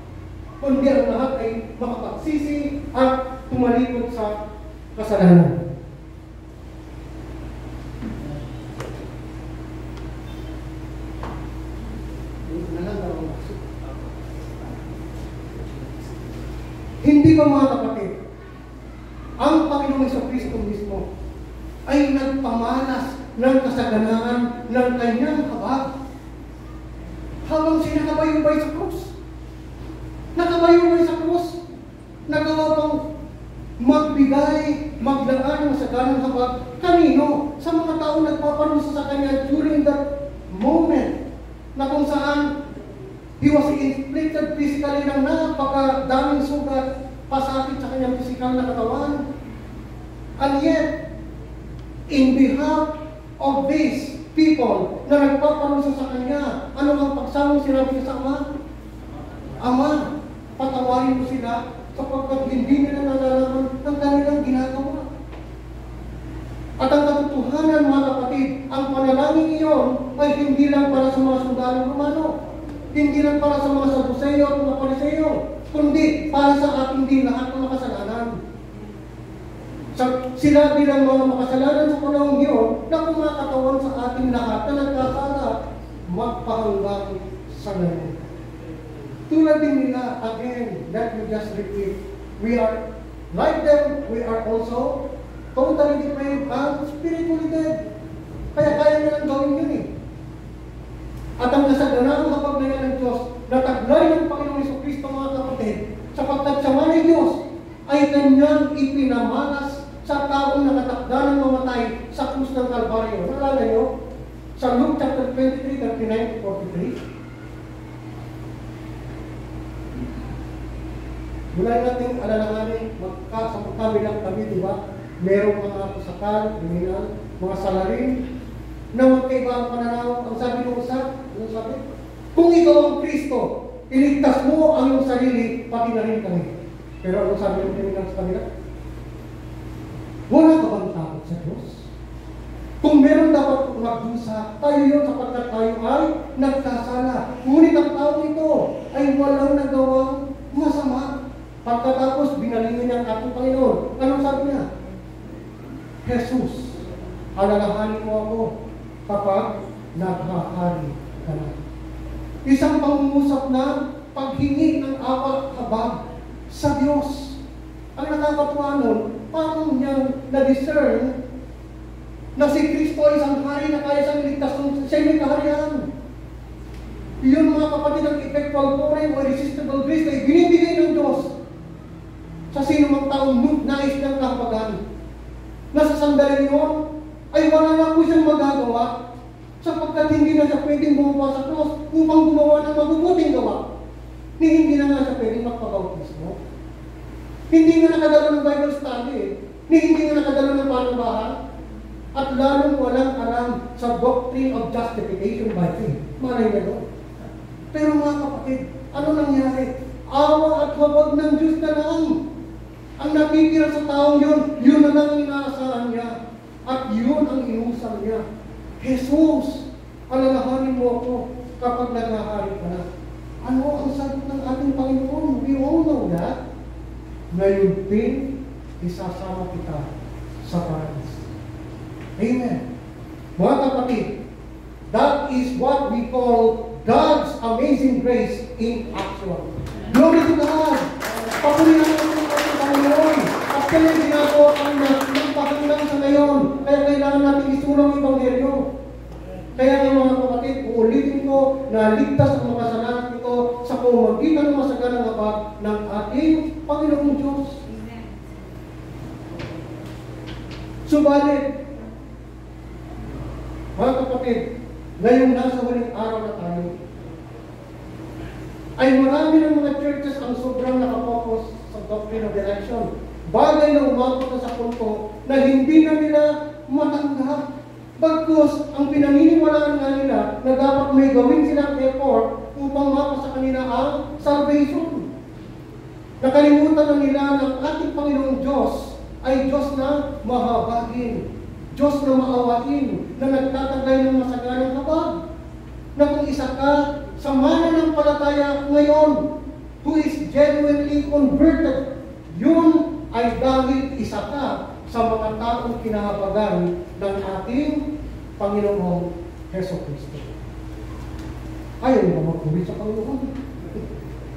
Speaker 2: Kundi ang lahat ay makapagsisi at tumalikod sa kasalanan. Hindi ba mga kapatid, ang Panginoong Kristo mismo ay nagpamalas ng kasaganaan ng kanyang habag habang siya nakabayubay sa krus. Nakabayubay sa krus, nagawa pang magbigay, maglaan ng kasaganang habag. Kanino? Sa mga taong nagpaparusa sa kanya during that moment na kung saan he was inflicted physically ng napakadaming sugat, pasakit sa kanyang physical na katawan. And yet, in behalf of these people na nagpaparusa sa kanya, ano ang pagsamang sinabi sa Ama? Ama, patawarin mo sila sapagkat hindi nila nalalaman ang kanilang ginagawa. At ang katotohanan, mga kapatid, ang panalangin iyon ay hindi lang para sa mga sundalong Romano, hindi lang para sa mga Saduceo at mga Pariseo, kundi para sa ating din lahat ng makasalanan. Sila bilang mga makasalanan sa panahon iyon na kumakatawan sa ating lahat na nagkasala magpahanggang sa ngayon. Tulad din nila, again, let me just repeat, we are like them, we are also totally depraved and spiritually dead. Kaya kaya nilang gawin yun eh. At ang kasaganang habag na yan ng Diyos, nataglay ng Panginoong Jesucristo, mga kapatid, sapagkat siya man ay Diyos, ay kanyang ipinamalas sa taong nakatakda ng mamatay sa krus ng Kalbaryo. Nalala nyo? Sa Luke chapter 23, 39-43. Mula natin alalahanin, sa magkabilang kami, di ba? Merong mga pusakal, kriminal, mga salarin, na magkaiba ang pananaw. Ang sabi ng isa, ano sabi? Kung ikaw ang Kristo, iligtas mo ang iyong sarili, pati na rin kami. Pero ano sabi ng kriminal sa kanila? Wala ka bang takot sa Diyos. Kung meron dapat magdusa, tayo yun sapagkat tayo ay nagkasala. Ngunit ang tao ito ay walang nagawang masama. Pagkatapos, binalingan niya ang ating Panginoon. Anong sabi niya? Jesus, alalahanin mo ako kapag naghahari ka na. Isang pangungusap na paghingi ng awat-habag sa Diyos. Ang nakakatuwa nun, paano niyang na-discern na si Kristo ay isang hari na kaya siyang iligtas kung siya may kaharian. Iyon mga kapatid ang effectual pouring o irresistible grace na ibinibigay ng Diyos sa sino mang taong nais niyang kahabagan. Na sa sandali yun ay wala na po siyang magagawa sapagkat hindi na siya pwedeng bumaba sa cross upang gumawa ng mabubuting gawa. Hindi na nga siya pwedeng magpabautismo. Hindi nga nakadalo ng Bible study. Hindi nga nakadalo ng panubahan. At lalong walang alam sa doctrine of justification by faith. Malay na doon. Pero mga kapatid, ano nangyari? Awa at habag ng Diyos na lang. Ang natitira sa taong yun na lang ang inaasahan niya. At yun ang inusal niya. Jesus, alalahanin mo ako kapag naghahari ka na. Ano ang sagot ng ating Panginoon? We all know that. Ngayon din, isasama kita sa paradise. Amen. Mga kapatid, that is what we call God's amazing grace in action. Glory to God! Papurihan natin ang ating Panginoon. At kaya ginagawa ang nagpahanggang sa ngayon. Kaya kailangan natin isulong ang Ebanghelyo. Kaya nga mga kapatid, uulitin ko na ligtas ang mga kasalanan ito sa pamamagitan ng masaganang habag ng ating Panginoong Diyos. Subalit, mga kapatid, ngayong nasa huling araw na tayo, ay marami ng mga churches ang sobrang nakapokus sa doctrine of election. Bagay na umabot na sa punto na hindi na nila matanggap. Bagkus, ang pinaniniwalaan nga nila na dapat may gawin silang effort upang mapa sa kanila ang salvation. Nakalimutan na nila ng ating Panginoong Diyos ay Diyos na mahabagin, Diyos na maawain, na nagtataglay ng masaganang habag. Na kung isa ka sa mananampalataya ngayon who is genuinely converted, yun ay dahil isa ka sa mga taong kinahabagan ng ating Panginoong Heso Kristo. Ayaw mo magkulit sa Panginoon.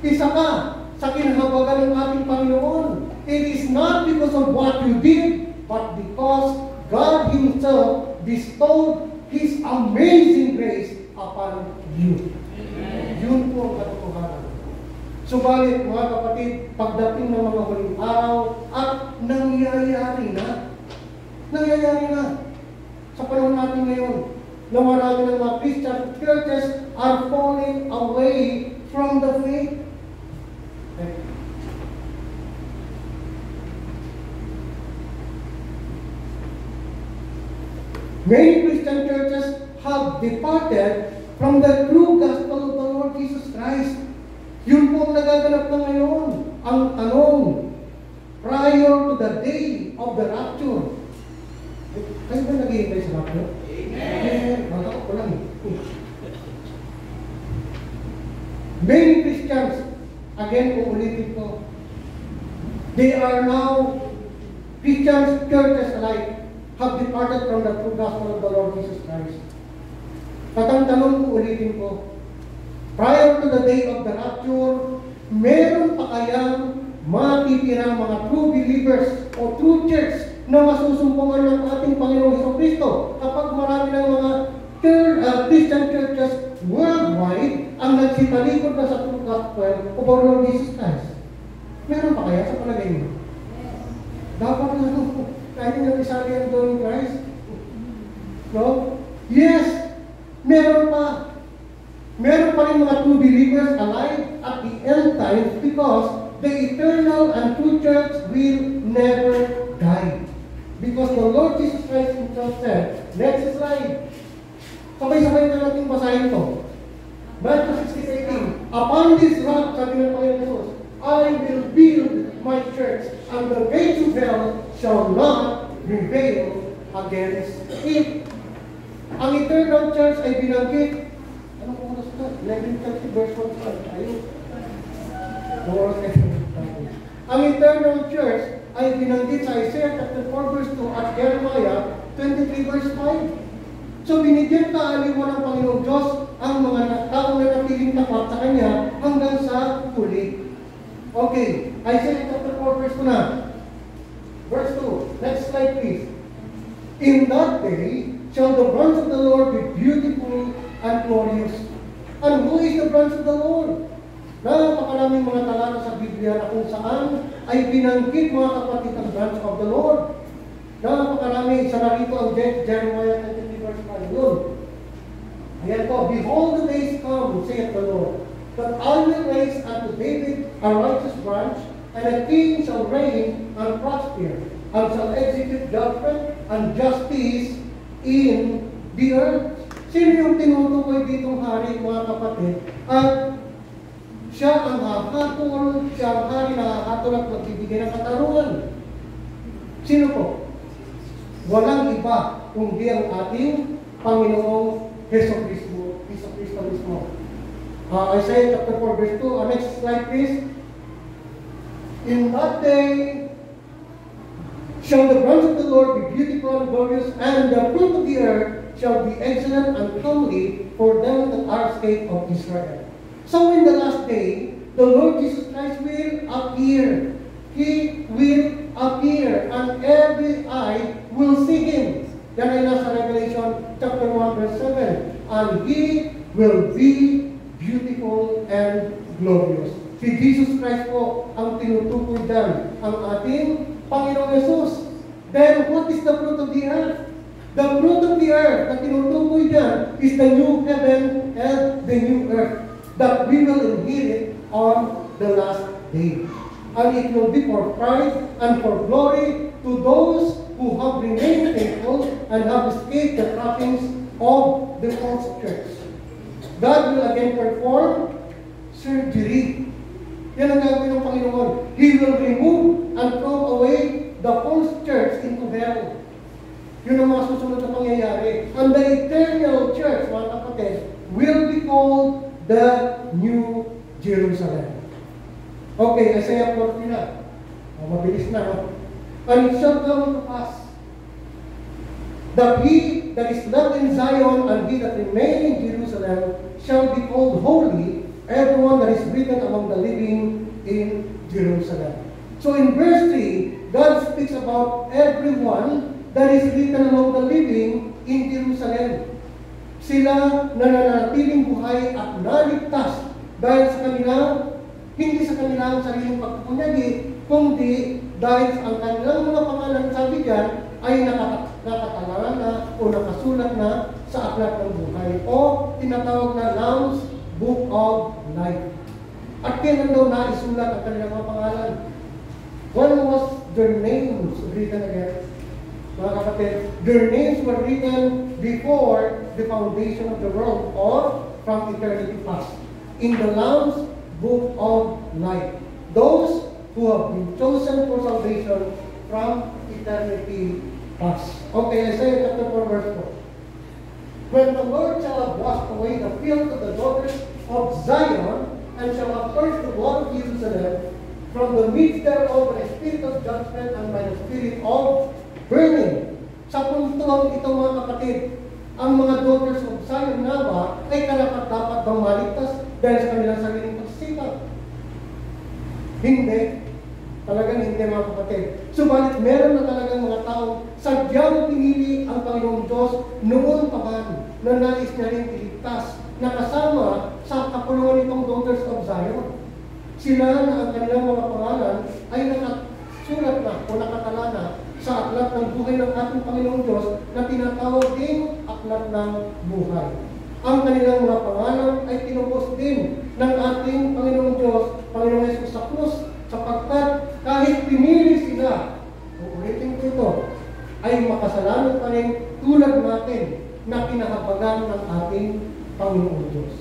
Speaker 2: Isa ka sa kinahabagan ng ating Panginoon. It is not because of what you did, but because God Himself bestowed His amazing grace upon you. Yun po ang katotohanan. Subalit, mga kapatid, pagdating ng mga huling araw at nangyayari na sa panahon natin ngayon na marami ng mga Christian churches are falling away from the faith. Many Christian churches have departed from the true gospel of the Lord Jesus Christ. Yun po ang nagaganap na ngayon. Ang tanong, prior to the day of the rapture. Kayo ba nag-iintay sa rapture? Amen! Baka ko lang. Many Christians, again kung ulitin ko, they are now, Christians, churches alike, have departed from the true gospel of the Lord Jesus Christ. At ang tanong ko, ulitin ko, prior to the day of the rapture, meron pa kayang matitirang mga true believers o true church na masusumpungan ng ating Panginoong Jesucristo kapag marami ng mga Christian churches worldwide ang nagsitalikod na sa true gospel of our Lord Jesus Christ? Meron pa kaya sa palagay niyo? Dapat na kahit nyo isali ang doon Christ? No? Yes! Meron pa. Meron pa rin mga true believers alive at the end times because the eternal and true church will never die. Because the Lord Jesus Christ Himself said, next slide. Sabay-sabay na natin basahin ito. Matthew 6:18. Upon this rock, sabi ng Panginoon Jesus, I will build my church, and the gates of hell shall not prevail against it. Ang eternal church ay binanggit. Ano kung oras na? 11:30 verse 1. Ayun. Oras na ito. Ang eternal church ay binanggit sa Isaiah chapter 4 verse 2 at Jeremiah 23 verse 5. So binigyan kaaliwan ng Panginoong Diyos ang mga taong na natiling tapat sa Kanya hanggang sa huli. Okay, Isaiah chapter 4 verse 2 na. Verse 2, next slide please. In that day shall the branch of the Lord be beautiful and glorious. And who is the branch of the Lord? Napakaraming mga talata sa Biblia na kung saan ay binanggit mga kapatid ang branch of the Lord. Napakarami, isa na rito ang Jeremiah 23 verse 5 yun. Ayan po, behold the days come, saith the Lord, that I will raise unto David a righteous branch, and a king shall reign and prosper, and shall execute judgment and justice in the earth. Sino yung tinutukoy ditong hari, mga kapatid? At siya ang hahatol, siya ang hari na hahatol at magbibigay ng katarungan. Sino po? Walang iba kundi ang ating Panginoong Heso Kristo mismo. Isaiah chapter 4 verse 2. Next slide please. In that day shall the branch of the Lord be beautiful and glorious, and the fruit of the earth shall be excellent and comely for them that are escaped of Israel. So in the last day, the Lord Jesus Christ will appear. He will appear, and every eye will see Him. Yan ay nasa Revelation chapter 1 verse 7. And He will be beautiful and glorious. Si Jesus Christ po ang tinutukoy dyan, ang ating Panginoong Yesus. Then what is the fruit of the earth? The fruit of the earth na tinutukoy dyan is the new heaven and the new earth that we will inherit on the last day. And it will be for pride and for glory to those who have remained faithful and have escaped the trappings of the false church. God will again perform surgery. Yan ang gagawin ng Panginoon. He will remove and throw away the false church into hell. Yun ang mga susunod na pangyayari. And the eternal church, mga kapatid, will be called the New Jerusalem. Okay, Isaiah 40 na. Mabilis na, no? And it shall come to pass that he that is left in Zion and he that remain in Jerusalem shall be called holy, everyone that is written among the living in Jerusalem. So in verse 3, God speaks about everyone that is written among the living in Jerusalem. Sila na nananatiling buhay at naligtas dahil sa kanilang, hindi sa kanilang sariling pagpupunyagi, kundi dahil ang kanilang mga pangalan, sabi diyan, ay nakatalaran na o nakasulat na sa aklat ng buhay o tinatawag na Lamb's Book of Life. At kailan daw naisulat ang kanilang mga pangalan? When was their names written again? Mga kapatid, their names were written before the foundation of the world or from eternity past in the Lamb's Book of Life. Those who have been chosen for salvation from eternity past. Okay, Isaiah chapter 4 verse 4. When the Lord shall have washed away the filth of the daughters of Zion, and shall have purged the wall of Jerusalem from the midst thereof by the spirit of judgment and by the spirit of burning. Sa puntuang ito, mga kapatid, ang mga daughters of Zion na ba ay karapat-dapat bang maligtas dahil sa kanilang sariling pagsisikap? Hindi. Talagang hindi, mga kapatid. Subalit meron na talagang mga taong sadyang pinili ang Panginoong Diyos noon pa man na nais niya rin iligtas na kasama sa kapulungan nitong daughters of Zion. Sila na ang kanilang mga pangalan ay nakasulat na o nakatala na sa aklat ng buhay ng ating Panginoong Diyos na tinatawag din aklat ng buhay. Ang kanilang mga pangalan ay tinubos din ng ating Panginoong Diyos, Panginoong Yesus sa krus, sapagkat kahit pinili sila, uulitin ko ito, ay makasalanan pa rin tulad natin na kinahabagan ng ating Panginoong Diyos.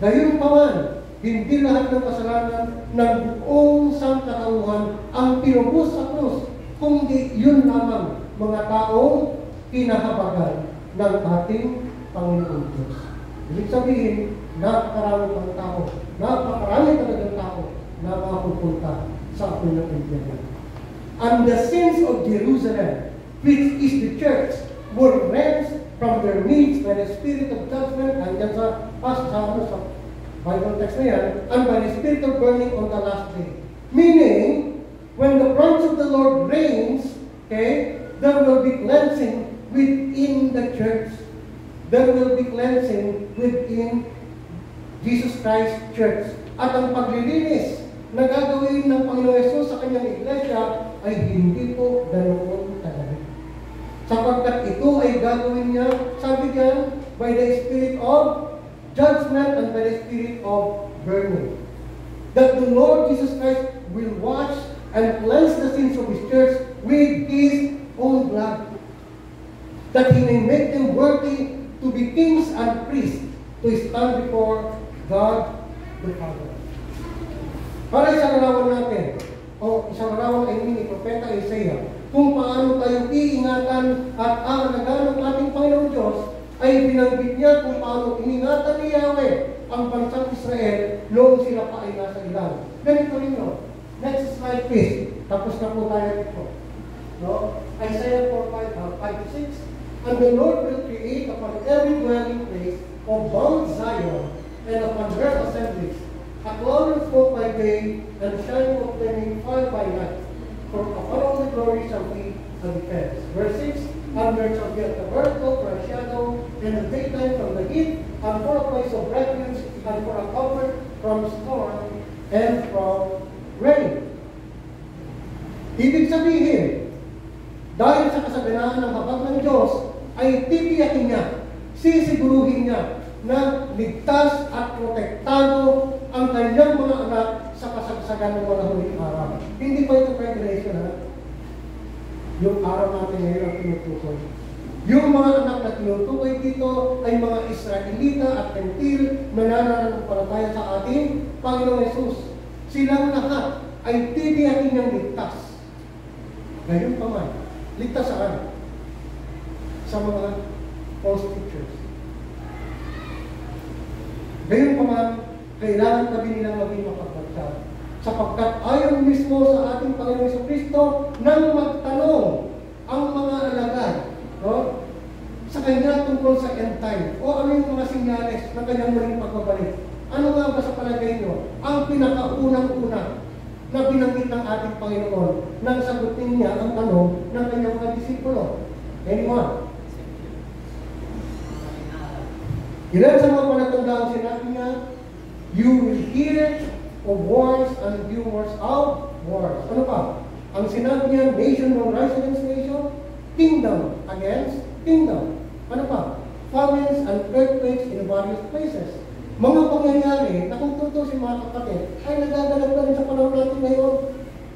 Speaker 2: Gayunpaman, hindi lahat ng kasalanan ng buong sangkatauhan ang tinubos sa krus, kundi yun lamang mga taong kinahabagan ng ating Panginoon Diyos. Ibig sabihin, napakarami pang tao, napakarami talagang tao na mapupunta sa apoy ng impyerno. And the sins of Jerusalem, which is the church, were rent from their midst by the spirit of judgment, and yan sa Bible text na yan, and by the spirit of burning on the last day. Meaning, when the branch of the Lord reigns, okay, there will be cleansing within the church. There will be cleansing within Jesus Christ Church. At ang paglilinis na gagawin ng Panginoon Yesus sa kanyang iglesia ay hindi po ganoon talaga. Sapagkat ito ay gagawin niya, sabi niya, by the spirit of judgment and by the spirit of burning. That the Lord Jesus Christ will wash and cleanse the sins of His church with His own blood. That He may make them worthy to be kings and priests to stand before God the Father. Para isang larawan natin, o isang larawan ay ni Propeta Isaiah, kung paano tayo iingatan at aalagaan ng ating Panginoon Diyos, ay binanggit niya kung paano iningatan ni Yahweh ang bansang Israel noong sila pa ay nasa ilang. Ganito rin yun. Next slide please. Tapos na po tayo dito. No? Isaiah 4:5-6. And the Lord will create upon every dwelling place of Mount Zion and upon her assemblies a cloud of smoke by day and a shining of flaming fire by night. For upon all the glory shall be a defense. Verse 6. And there shall be a tabernacle for a shadow in the daytime from the heat, and for a place of refuge, and for a comfort from storm and from rain. Ibig sabihin, dahil sa kasaganaan ng habag ng Diyos, ay titiyakin niya, sisiguruhin niya na ligtas at protektado ang kanyang mga anak sa kasagsagan ng mga huling araw. Hindi pa ito preparation, ha? Yung araw natin ngayon ang tinutukoy. Yung mga anak na tinutukoy dito ay mga Israelita at Gentil na nananampalataya sa ating Panginoong Yesus. Silang lahat ay titiyakin niyang ligtas. Ngayon pa man, ligtas saan? Sa mga false teachers. Ngayon pa man, kailangan pa din nilang maging mapagbagsag. Sapagkat ayon mismo sa ating Panginoong Kristo nang magtanong ang mga alagad, no, sa kanya tungkol sa end time o ano yung mga sinyales ng kanyang muling pagbabalik. Ano nga ba sa palagay nyo ang pinakaunang-una na binanggit ng ating Panginoon nang sagutin niya ang tanong ng kanyang mga disipulo? Anyone? Ilan sa mga palatandaan sinabi niya, you will hear of wars and rumors of wars. Ano pa? Ang sinabi niya, nation will rise against nation, kingdom against kingdom. Ano pa? Famines and earthquakes in various places. Mga pangyayari na kung tutusin mga kapatid, ay nagaganap na rin sa panahon natin ngayon.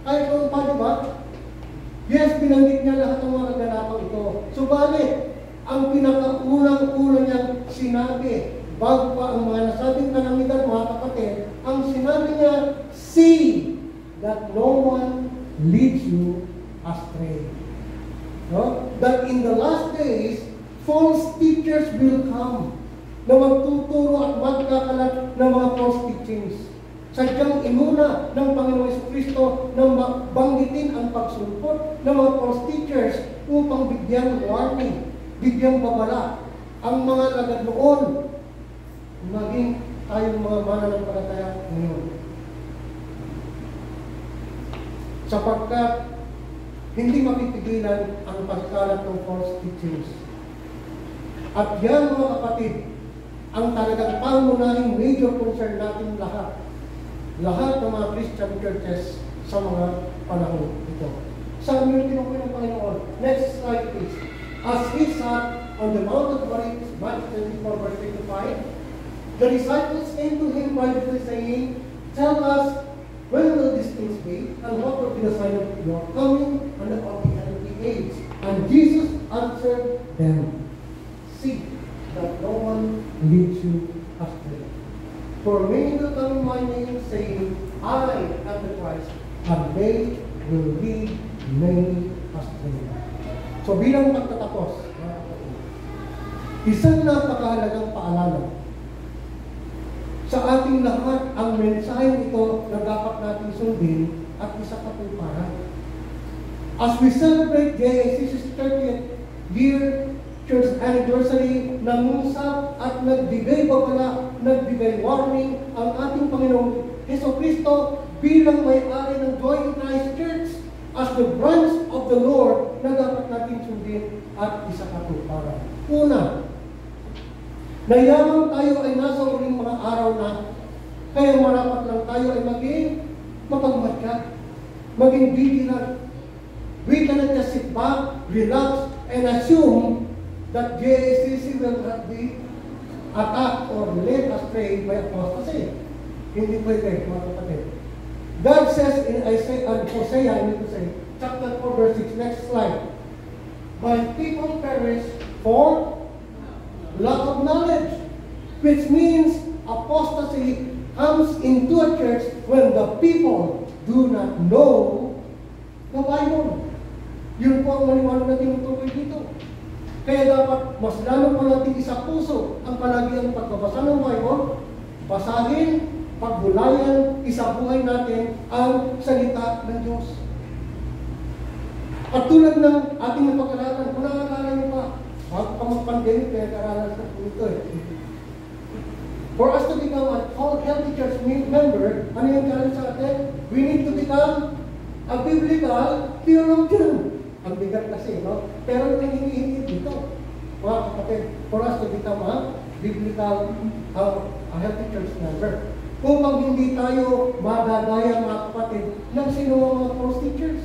Speaker 2: Ay, kung pa, diba? Yes, binanggit niya lahat ng mga kaganapang ito. Subalit, ang pinakaunang-una niyang sinabi, bago pa ang mga nasabing kalamidad, mga kapatid, ang sinabi niya, see that no one leads you astray. No? That in the last days, false teachers will come na magtuturo at magkakalat ng mga false teachings. Sadyang inuna ng Panginoong Kristo na banggitin ang pagsulpot ng mga false teachers upang bigyang warning, bigyang babala ang mga lagad noon, maging tayong mga mananampalataya ngayon. Sapagkat hindi mapipigilan ang pagkalat ng false teachings. At yan, mga kapatid, ang talagang pangunahing major concern natin lahat. Lahat ng mga Christian churches sa mga panahon ito. Saan yun tinukoy ng Panginoon? Next slide please. As He sat on the Mount of Olives, Matthew 24 verse 25, the disciples came to Him privately saying, tell us, when will these things be? And what will be the sign of your coming and of the end of the age? And Jesus answered them, see that no one leads you astray. For many will come in my name, saying, I am the Christ, and they will lead many astray. So bilang pagtatapos, mga Isang napakahalagang paalala. Sa ating lahat, ang mensahe ito na dapat natin sundin at isa katuparan. As we celebrate JACC's 30th year church anniversary, nangusap at nagbigay babala, nagbigay warning ang ating Panginoong Jesucristo bilang may-ari ng Joy in Christ Church as the branch of the Lord na dapat natin sundin at isa katuparan. Una, nayamang tayo ay nasa uling mga araw na, kaya marapat lang tayo ay maging mapagmatya, maging vigilant. We cannot just sit back, relax, and assume that JACC will not be attacked or led astray by apostasy. Hindi pwede, mga kapatid. God says in Hosea, chapter 4, verse 6, next slide, "My people perish for lack of knowledge," which means apostasy comes into a church when the people do not know the Bible. Yun po ang maliwanag na tinutukoy dito. Kaya dapat mas lalo po natin isa puso ang palagiang pagbabasa ng Bible, basahin, pagbulayan, isabuhay natin ang salita ng Diyos. At tulad ng ating napag-aralan, kung nakakala niyo pa, bago pa mag-pandemic, kaya karalan sa ito eh. For us to become a healthy church member, ano yung challenge sa atin? We need to become a biblical theologian. Ang bigat kasi, no? Pero yung hinihingi dito, mga kapatid, for us to become a biblical, a healthy church member. Kung hindi tayo madadaya, mga kapatid, ng sino mga false teachers.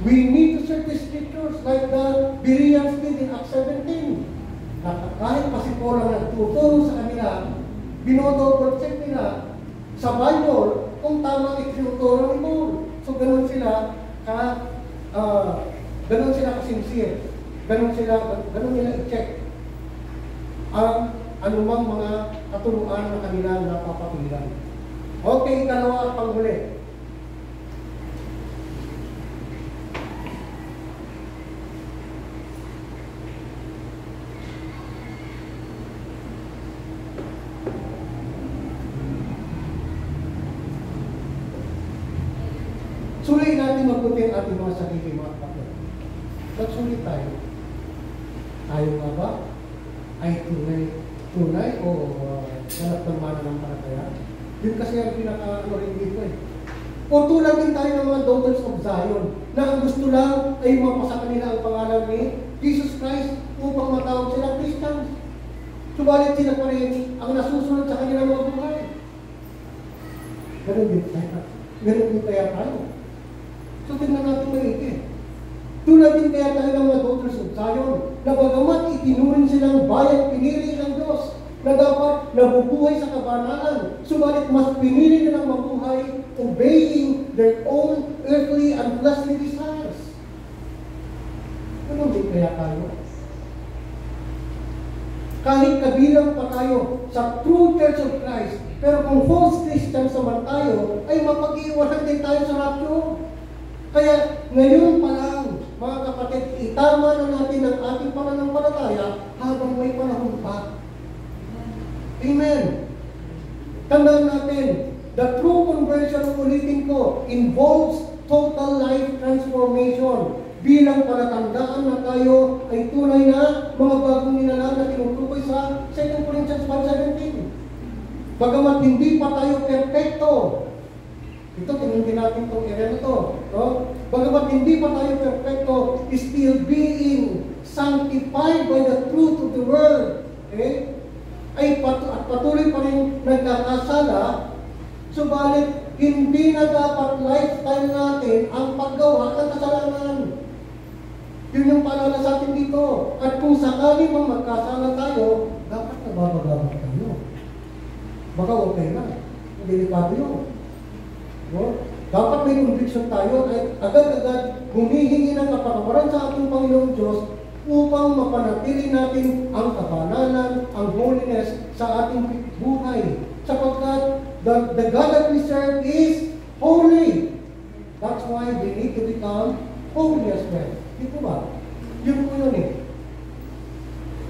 Speaker 2: We need to search the scriptures like the Bereans did in Acts 17. Kahit pasipo lang nagtuturo sa kanila, binodouble check nila sa Bible kung tama itinuturo ni Paul. So ganun sila ka-sincere. Ganun nila i-check ang anumang mga katuruan na kanila napapakinggan. Okay, ikalawa at panghuli. Suriin natin mabuti ang ating mga sarili, mga kapatid. Nagsulit tayo. Tayo nga ba ay tunay o ganap ng mananampalataya? Yun kasi ang pinaka-ano rin dito eh. O tulad din tayo ng mga daughters of Zion na ang gusto lang ay mapasa kanila ang pangalan ni Jesus Christ upang matawag sila Christians. Subalit sila pa rin ang nasusunod sa kanilang mga buhay. Ganun din kaya tayo. So tingnan natin maigi. Tulad din kaya tayo ng mga daughters of Zion na bagamat itinuring silang bayang pinili ng Diyos na dapat nabubuhay sa kabanalan, subalit mas pinili nilang mabuhay obeying their own earthly and fleshly desires. Ano din kaya tayo? Kahit kabilang pa tayo sa true Church of Christ, pero kung false Christians naman tayo, ay mapag-iwanan din tayo sa rapture. Kaya ngayon pa lang, mga kapatid, itama na natin ang ating pananampalataya habang may panahon pa. Amen. Tandaan natin, the true conversion, ulitin ko, involves total life transformation. Bilang palatandaan na tayo ay tunay na mga bagong nilalang na tinutukoy sa 2 Corinthians 5:17. Bagamat hindi pa tayo perfecto, ito, tinuntin natin itong area na ito. No? Bagamat hindi pa tayo perfecto, still being sanctified by the truth of the word. Okay? Ay patuloy pa rin nagkakasala, subalit hindi na dapat lifestyle natin ang paggawa ng kasalanan. Yun yung paalala sa atin dito. At kung sakali mang magkasala tayo, dapat nababagabag tayo. Baka okay na. Delikado yun. No? Dapat may conviction tayo ay agad-agad humihingi ng kapatawaran sa ating Panginoong Diyos upang mapanatili natin ang kabanalan, ang holiness sa ating buhay. Sapagkat the God that we serve is holy. That's why we need to become holy as well. Di po ba? Yun po yun eh.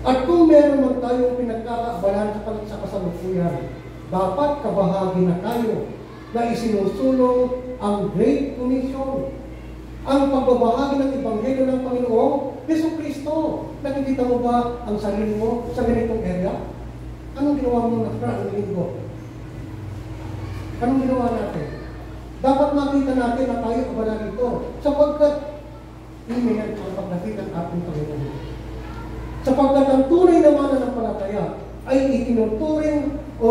Speaker 2: At kung kung meron man tayong pinagkakaabalan sa kasalukuyan, dapat kabahagi na tayo na isinusulong ang Great Commission. Ang pagbabahagi ng Ebanghelyo ng Panginoong Yesu Kristo. Nakikita mo ba ang sarili mo sa ganitong area? Anong ginawa mo na linggo? Anong ginawa natin? Dapat makita natin na tayo kabala dito sapagkat imingan ang pagdating ng ating Panginoon. Sapagkat ang tunay na mananampalataya ay itinuturing o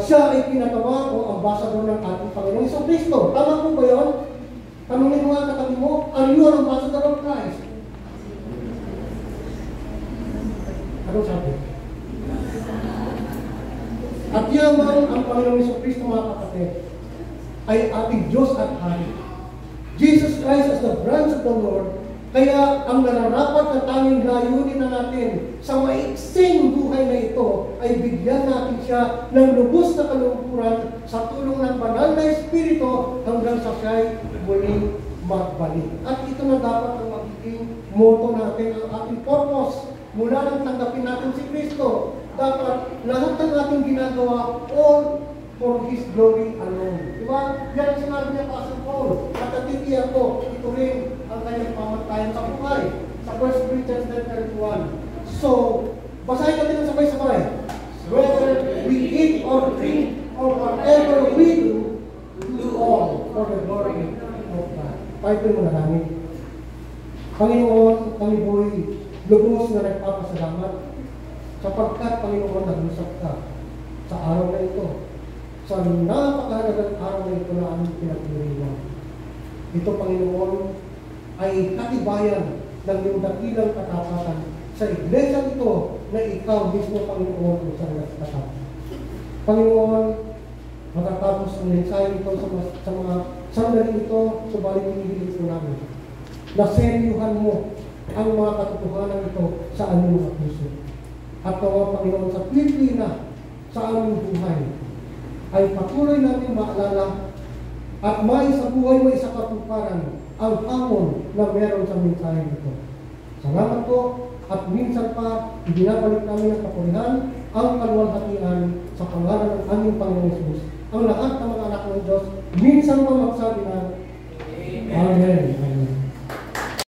Speaker 2: siya ay pinatawag o ambasador ng ating Panginoon Yesu Kristo. Tama po ba yun? Tanungin mo ang katabi mo, are you an ambassador of Christ? Ano sabi? At yaman ang Panginoon Yesu Kristo, mga kapatid, ay ating Diyos at Hari. Jesus Christ as the branch of the Lord, kaya ang nararapat na tanging layunin na natin sa maiksing buhay na ito ay bigyan natin siya ng lubos na kalungkuran sa tulong ng banal na Espiritu hanggang sa siya'y muling magbalik. At ito na dapat ang magiging motto natin, ang ating purpose. Mula nang tanggapin natin si Kristo, dapat lahat ng ating ginagawa, all for His glory alone. Diba? Yan ang sinabi niya Pastor Paul. At natitiyak ko, ito rin ang kanyang pamatayan sa buhay. Sa 1 Corinthians 10:31. So, basahin natin ang sabay-sabay. Whether we eat or drink or whatever we do all for the glory of God. Pahitun mo na namin. Panginoon, kami po'y lubos na nagpapasalamat sapagkat Panginoon nag-usap ka sa araw na ito. Sa napakahalagang araw na ito na aming pinagdiriwang. Ito, Panginoon, ay katibayan ng iyong dakilang katapatan sa iglesia ito na ikaw mismo, Panginoon, ang isang nagtatap. Panginoon, matatapos ang mensahe ito sa mga sandali ito, subalit hinihiling ko namin. Naseryuhan mo ang mga katotohanan ito sa aming mga puso. At mga Panginoon, sa pili na sa aming buhay, ay patuloy natin maalala at may sa buhay mo isa katuparan ang hamon na meron sa mensahe nito. Salamat po at minsan pa ibinabalik namin ang kapurihan, ang kaluwalhatian sa pangalan ng aming Panginoon Jesus. Ang lahat ng mga anak ng Diyos, minsan pa magsabi na Amen. Amen.